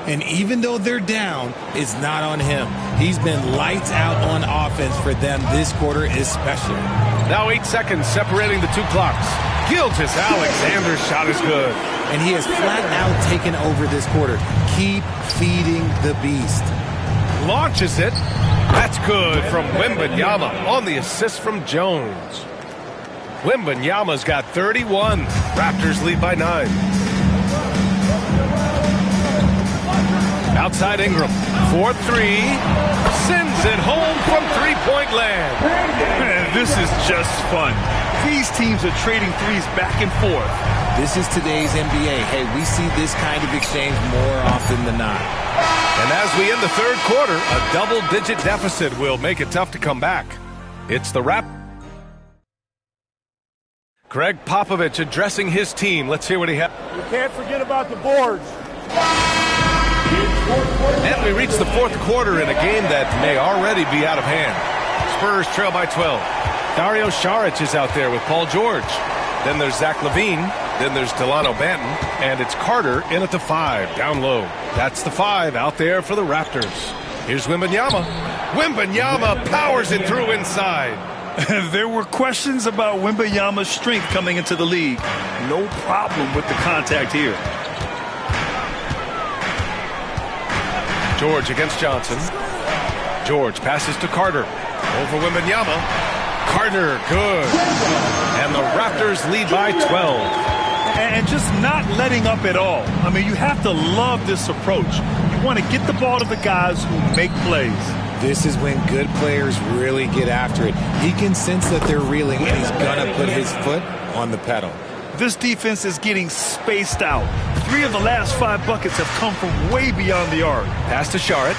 And even though they're down, it's not on him. He's been lights out on offense for them this quarter especially. Now 8 seconds separating the 2 clocks. Gilgeous-Alexander's shot is good. And he has flat out taken over this quarter. Keep feeding the beast. Launches it. That's good from Wembanyama on the assist from Jones. Wembanyama's got 31. Raptors lead by 9. Outside Ingram. 4-3. Sends it home from three-point land. Man, this is just fun. These teams are trading threes back and forth. This is today's NBA. Hey, we see this kind of exchange more often than not. And as we end the third quarter, a double-digit deficit will make it tough to come back. It's the Greg Popovich addressing his team. Let's hear what he has. You can't forget about the boards. And we reach the fourth quarter in a game that may already be out of hand. Spurs trail by 12. Dario Saric is out there with Paul George. Then there's Zach LaVine. Then there's Delano Banton. And it's Carter in at the 5, down low. That's the 5 out there for the Raptors. Here's Wembanyama. Wembanyama powers it through inside. There were questions about Wembanyama's strength coming into the league. No problem with the contact here. George against Johnson. George passes to Carter. Over Wembanyama. Carter, good. And the Raptors lead by 12. And just not letting up at all. I mean, you have to love this approach. You want to get the ball to the guys who make plays. This is when good players really get after it. He can sense that they're reeling, and he's going to put his foot on the pedal. This defense is getting spaced out. 3 of the last 5 buckets have come from way beyond the arc. Pass to Saric.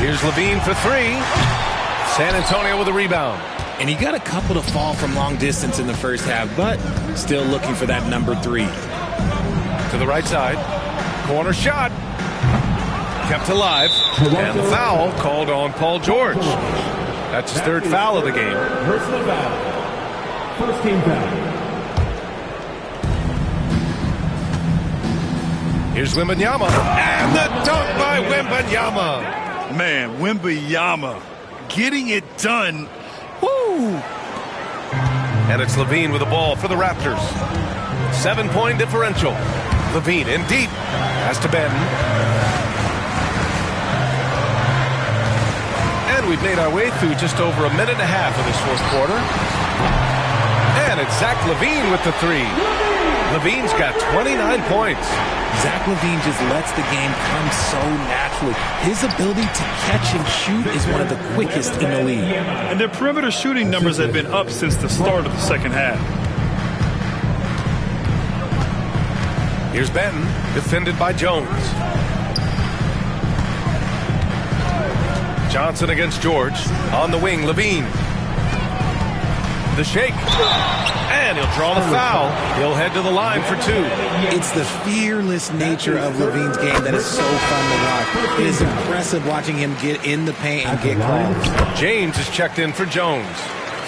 Here's LaVine for 3. San Antonio with a rebound. And he got a couple to fall from long distance in the first half, but still looking for that number 3. To the right side. Corner shot. Kept alive. And the foul called on Paul George. That's his 3rd foul of the game. Personal foul. First team foul. Here's Wembanyama. And the dunk by Wembanyama. Man, Wembanyama getting it done. Woo! And it's LaVine with the ball for the Raptors. 7-point differential. LaVine in deep. Has to Banton. And we've made our way through just over a minute and a half of this fourth quarter. And it's Zach LaVine with the 3. LaVine's got 29 points. Zach LaVine just lets the game come so naturally. His ability to catch and shoot is one of the quickest in the league. And their perimeter shooting numbers have been up since the start of the second half. Here's Banton, defended by Jones. Johnson against George. On the wing, LaVine. The shake. And he'll draw the foul. He'll head to the line for 2. It's the fearless nature of LaVine's game that is so fun to watch. It is impressive watching him get in the paint and get calls. James is checked in for Jones.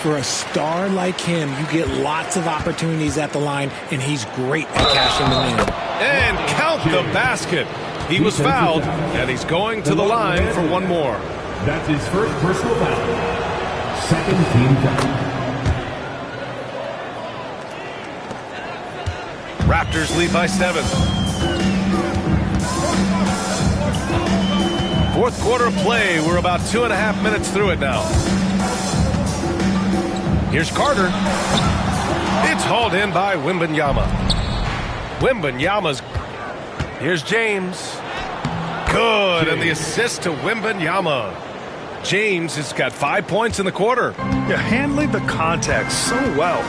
For a star like him, you get lots of opportunities at the line, and he's great at cashing them in. And count the basket. He was fouled, and he's going to the line for 1 more. That's his first personal foul. Second team foul. Raptors lead by 7. Fourth quarter of play. We're about 2.5 minutes through it now. Here's Carter. It's hauled in by Wembanyama. Wembanyama's. Here's James. Good, and the assist to Wembanyama. James has got 5 points in the quarter. Yeah, handling the contact so well.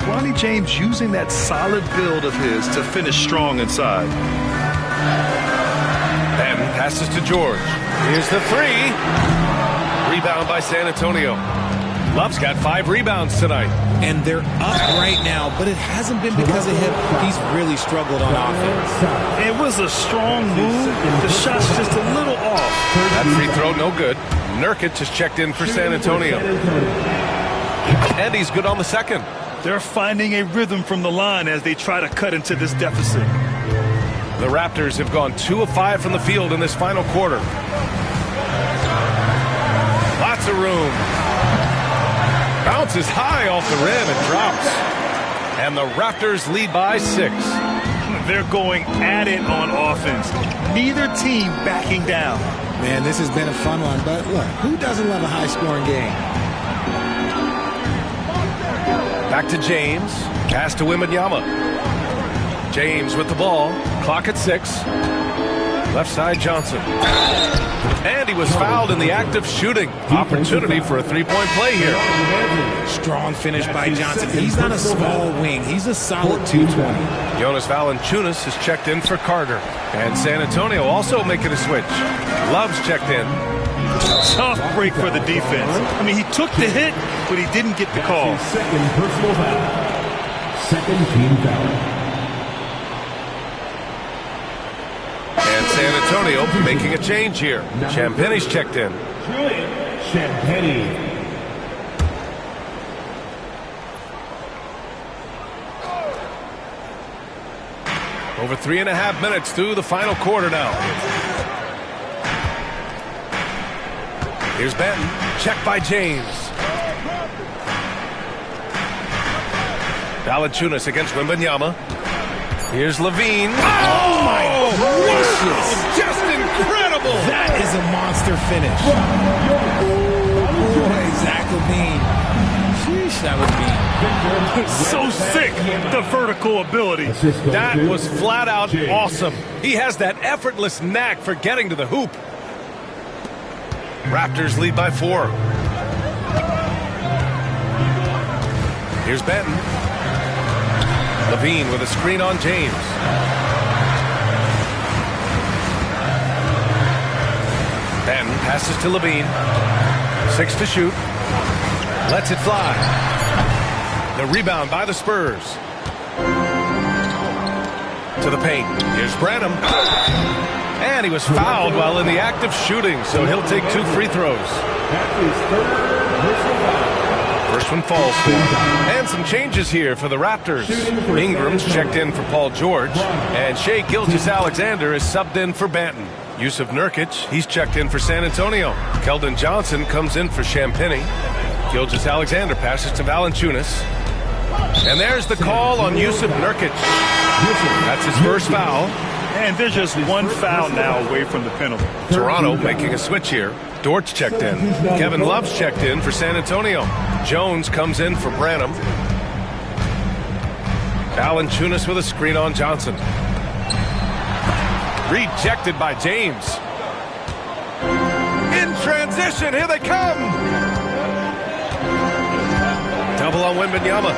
Ronnie James using that solid build of his to finish strong inside. And passes to George. Here's the 3. Rebound by San Antonio. Love's got 5 rebounds tonight. And they're up right now, but it hasn't been because of him. He's really struggled on offense. It was a strong move. The shot's just a little off. That free throw, no good. Nurkic is checked in for San Antonio. And he's good on the second. They're finding a rhythm from the line as they try to cut into this deficit. The Raptors have gone 2 of 5 from the field in this final quarter. Lots of room. Bounces high off the rim and drops. And the Raptors lead by 6. They're going at it on offense. Neither team backing down. Man, this has been a fun one, but look, who doesn't love a high-scoring game? Back to James. Pass to Wembanyama. James with the ball. Clock at 6. Left side Johnson. And he was fouled in the act of shooting. Opportunity for a three-point play here. Strong finish by Johnson. He's not a small wing. He's a solid 220. Jonas Valanciunas is checked in for Carter. And San Antonio also making a switch. Love's checked in. Tough break for the defense. I mean, he took the hit, but he didn't get the call. Second personal foul. Second team foul. And San Antonio making a change here. Champagne's checked in. Champagne. Over 3.5 minutes through the final quarter now. Here's Benton. Checked by James. Valanciunas against Wembanyama. Here's Levine. Oh my gracious. Just incredible. That is a monster finish. Boy, Zach Levine. Sheesh, that was mean. So sick, the vertical ability. That was flat out awesome. He has that effortless knack for getting to the hoop. Raptors lead by 4. Here's Benton. Levine with a screen on James. Benton passes to Levine. 6 to shoot. Lets it fly. The rebound by the Spurs. To the paint. Here's Branham. And he was fouled while in the act of shooting, so he'll take 2 free throws. First one falls for him. And some changes here for the Raptors. Ingram's checked in for Paul George. And Shai Gilgeous-Alexander is subbed in for Banton. Yusuf Nurkic, he's checked in for San Antonio. Keldon Johnson comes in for Champagny. Gilgeous-Alexander passes to Valanciunas. And there's the call on Yusuf Nurkic. That's his first foul. And they're just one foul now away from the penalty. Toronto making a switch here. Dort's checked in. Kevin Love's checked in for San Antonio. Jones comes in for Branham. Valanciunas with a screen on Johnson. Rejected by James. In transition, here they come. Double on Wembanyama.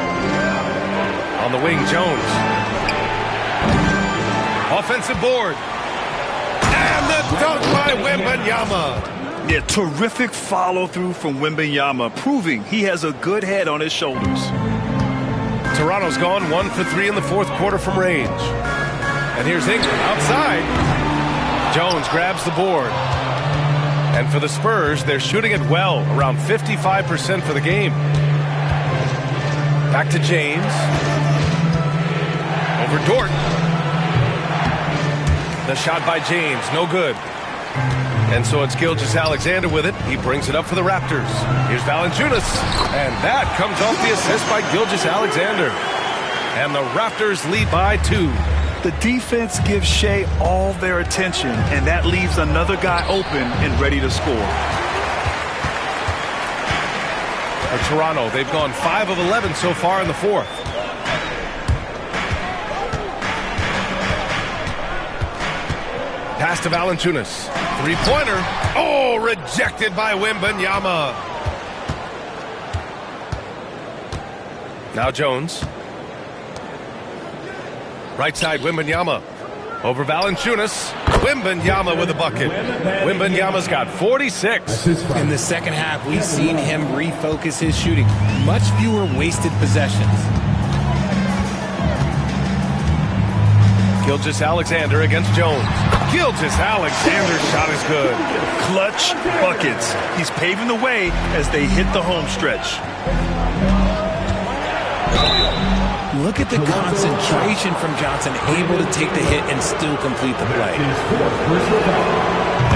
On the wing, Jones. Offensive board. And the dunk by Wembanyama. Yeah, terrific follow-through from Wembanyama, proving he has a good head on his shoulders. Toronto's gone 1 for 3 in the fourth quarter from range. And here's Ingram outside. Jones grabs the board. And for the Spurs, they're shooting it well, around 55% for the game. Back to James. Over Dort. The shot by James, no good. And so it's Gilgeous-Alexander with it. He brings it up for the Raptors. Here's Valanciunas. And that comes off the assist by Gilgeous-Alexander. And the Raptors lead by 2. The defense gives Shai all their attention, and that leaves another guy open and ready to score. For Toronto, they've gone 5 of 11 so far in the fourth. Pass to Valanciunas. Three-pointer. Oh, rejected by Wembanyama. Now Jones. Right side, Wembanyama. Over Valanciunas. Wembanyama with a bucket. Wembanyama's got 46. In the second half, we've seen him refocus his shooting. Much fewer wasted possessions. Gilgeous-Alexander against Jones. Gilgeous-Alexander's shot is good. Clutch buckets. He's paving the way as they hit the home stretch. Look at the concentration from Johnson, able to take the hit and still complete the play.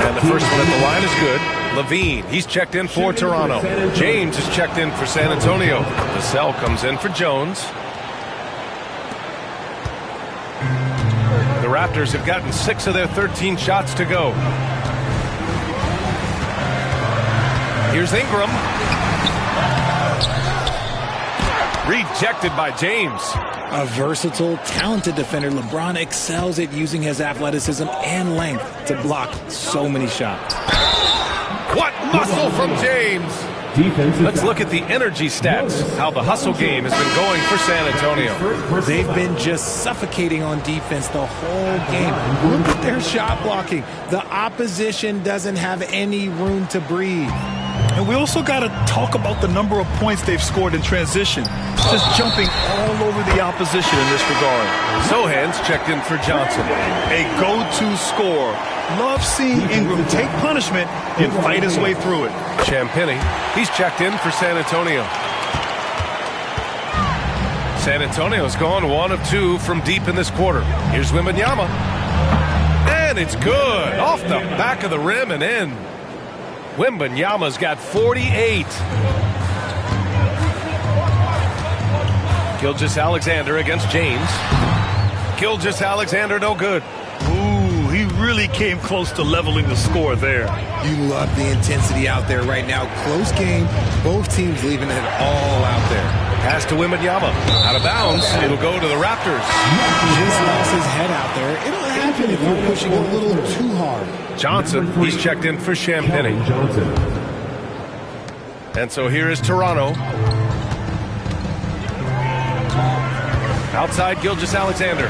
And the first one at the line is good. Levine, he's checked in for Toronto. James is checked in for San Antonio. Vassell comes in for Jones. The Raptors have gotten 6 of their 13 shots to go. Here's Ingram. Rejected by James. A versatile, talented defender, LeBron excels at using his athleticism and length to block so many shots. What muscle from James! Let's look at the energy stats, how the hustle game has been going for San Antonio. They've been just suffocating on defense the whole game. Look at their shot blocking. The opposition doesn't have any room to breathe. And we also got to talk about the number of points they've scored in transition. Just jumping all over the opposition in this regard. Sohan's checked in for Johnson. A go-to scorer. Love seeing Ingram take punishment and fight his way through it. Champagnie, he's checked in for San Antonio. San Antonio's gone 1 of 2 from deep in this quarter. Here's Wembanyama. And it's good. Off the back of the rim and in. Wembanyama's got 48. Gilgeous-Alexander against James. Gilgeous-Alexander no good. Ooh, he really came close to leveling the score there. You love the intensity out there right now. Close game. Both teams leaving it all out there. Pass to Wembanyama. Out of bounds. It'll go to the Raptors. Just lost his head out there. It'll happen if you're pushing a little too hard. Johnson, he's checked in for Champagnie. And so here is Toronto. Outside Gilgeous-Alexander.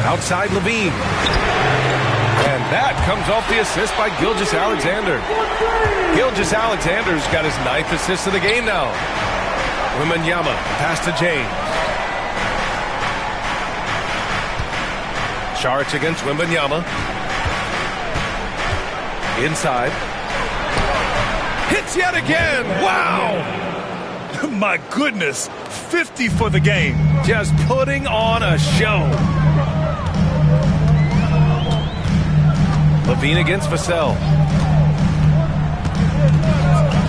Outside Levine. And that comes off the assist by Gilgeous-Alexander. Gilgeous-Alexander's got his 9th assist of the game now. Wembanyama, pass to James. Saric against Wembanyama. Inside. Hits yet again. Wow! My goodness, 50 for the game. Just putting on a show. Levine against Vassell.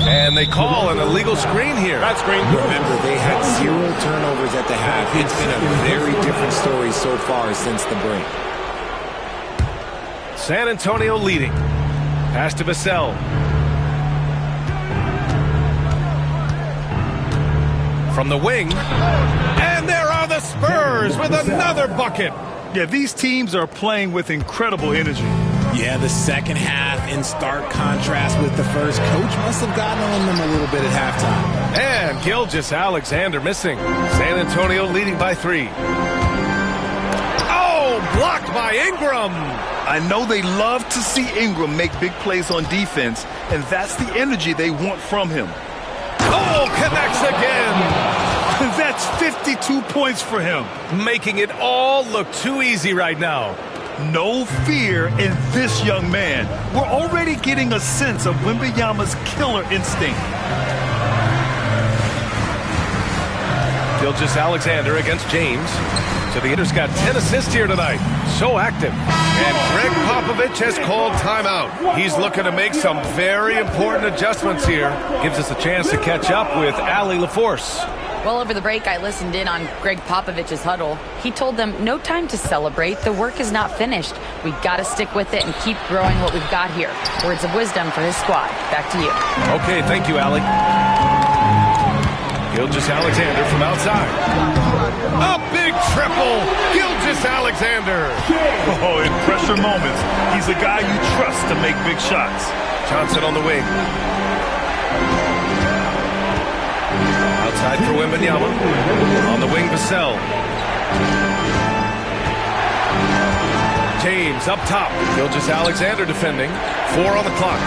And they call an illegal screen here. That screen. Remember, they had 0 turnovers at the half. It's been a very different story so far since the break. San Antonio leading. Pass to Vassell. From the wing. And there are the Spurs with another bucket. Yeah, these teams are playing with incredible energy. Yeah, the second half in stark contrast with the first. Coach must have gotten on them a little bit at halftime. And Gilgeous-Alexander missing. San Antonio leading by 3. Oh, blocked by Ingram. I know they love to see Ingram make big plays on defense, and that's the energy they want from him. Oh, connects again. That's 52 points for him. Making it all look too easy right now. No fear in this young man. We're already getting a sense of Wembanyama's killer instinct. Gilgeous-Alexander against James. So the Inter's got 10 assists here tonight. So active. And Greg Popovich has called timeout. He's looking to make some very important adjustments here. Gives us a chance to catch up with Allie LaForce. Well, over the break, I listened in on Greg Popovich's huddle. He told them, no time to celebrate. The work is not finished. We got to stick with it and keep growing what we've got here. Words of wisdom for his squad. Back to you. Okay, thank you, Allie. Gilgeous-Alexander from outside. A big triple. Gilgeous-Alexander. Oh, in pressure moments, he's a guy you trust to make big shots. Johnson on the wing. Outside for Wembanyama. On the wing, Vassell. James up top. Gilgeous-Alexander defending. 4 on the clock.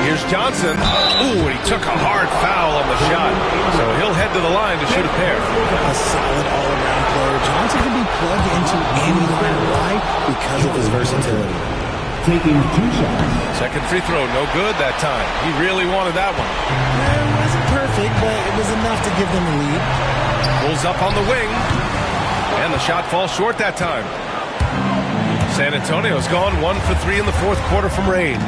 Here's Johnson. Ooh, and he took a hard foul on the shot. So he'll head to the line to shoot a pair. A solid all-around player. Johnson can be plugged into any line of play because of his versatility. Taking 2 shots. Second free throw, no good that time. He really wanted that one. It wasn't perfect, but it was enough to give them a lead. Pulls up on the wing. And the shot falls short that time. San Antonio's gone 1 for 3 in the fourth quarter from range.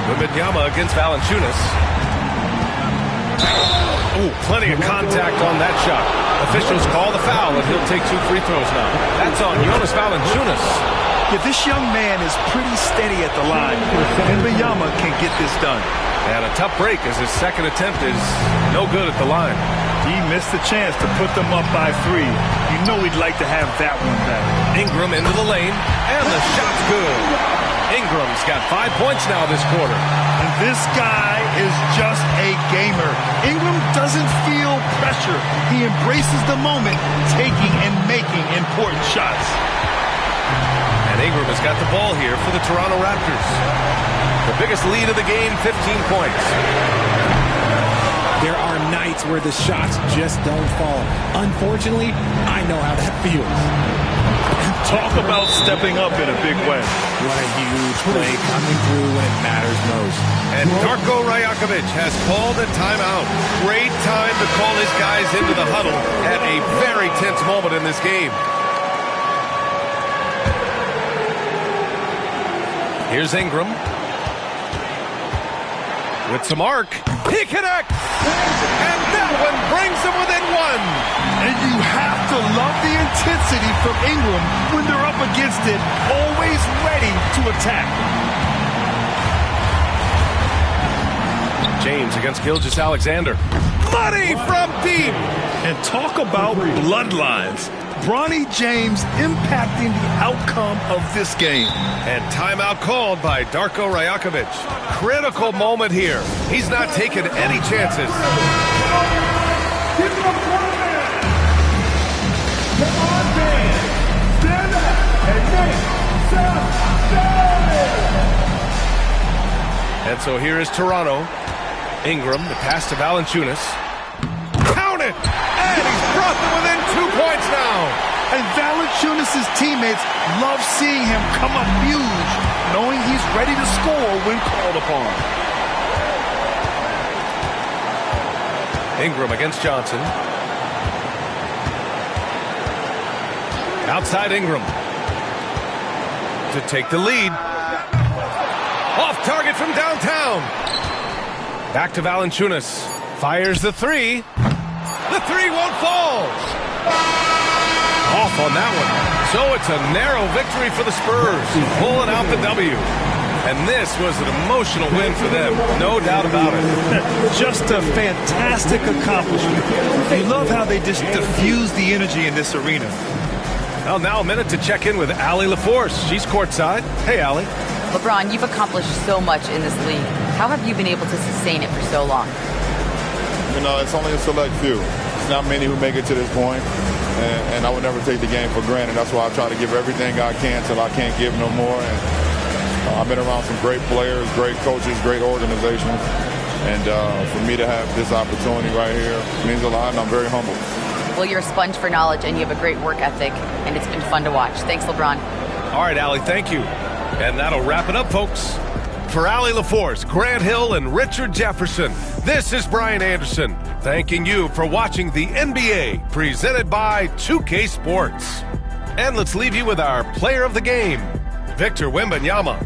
Wembanyama against Valanciunas. Oh, plenty of contact on that shot. Officials call the foul, and he'll take 2 free throws now. That's on Jonas Valanciunas. Yeah, this young man is pretty steady at the line. Wembanyama can get this done. And a tough break as his second attempt is no good at the line. He missed the chance to put them up by 3. You know he'd like to have that one back. Ingram into the lane, and the shot's good. Ingram's got 5 points now this quarter. And this guy is just a gamer. Ingram doesn't feel pressure. He embraces the moment, taking and making important shots. And Ingram has got the ball here for the Toronto Raptors. The biggest lead of the game, 15 points. There are nights where the shots just don't fall. Unfortunately, I know how that feels. Talk about stepping up in a big way. What a huge play coming through when it matters most. And Darko Rajakovic has called a timeout. Great time to call his guys into the huddle at a very tense moment in this game. Here's Ingram. With some arc. He connects! And that one brings them within 1. And you have to love the intensity from Ingram when they're up against it, always ready to attack. James against Gilgeous-Alexander. Money from deep! And talk about bloodlines. Bronny James impacting the outcome of this game. And timeout called by Darko Rajakovic. Critical moment here. He's not taking any chances. And so here is Toronto. Ingram, the pass to Valanciunas. Count it! And he's brought them within 2 points now. And Valanciunas' teammates love seeing him come up huge, knowing he's ready to score when called upon. Ingram against Johnson. Outside Ingram. To take the lead. Off target from downtown. Back to Valanciunas. Fires the 3. The 3 won't fall. Off on that one. So it's a narrow victory for the Spurs, pulling out the W. And this was an emotional win for them, no doubt about it. Just a fantastic accomplishment. I love how they just diffuse the energy in this arena. Well, now a minute to check in with Allie LaForce. She's courtside. Hey, Allie. LeBron, you've accomplished so much in this league. How have you been able to sustain it for so long? You know, it's only a select few. It's not many who make it to this point. And I would never take the game for granted. That's why I try to give everything I can till I can't give no more. And I've been around some great players, great coaches, great organizations. And for me to have this opportunity right here means a lot, and I'm very humbled. Well, you're a sponge for knowledge, and you have a great work ethic, and it's been fun to watch. Thanks, LeBron. All right, Allie, thank you. And that'll wrap it up, folks. For Allie LaForce, Grant Hill, and Richard Jefferson, this is Brian Anderson, thanking you for watching the NBA, presented by 2K Sports. And let's leave you with our player of the game, Victor Wembanyama.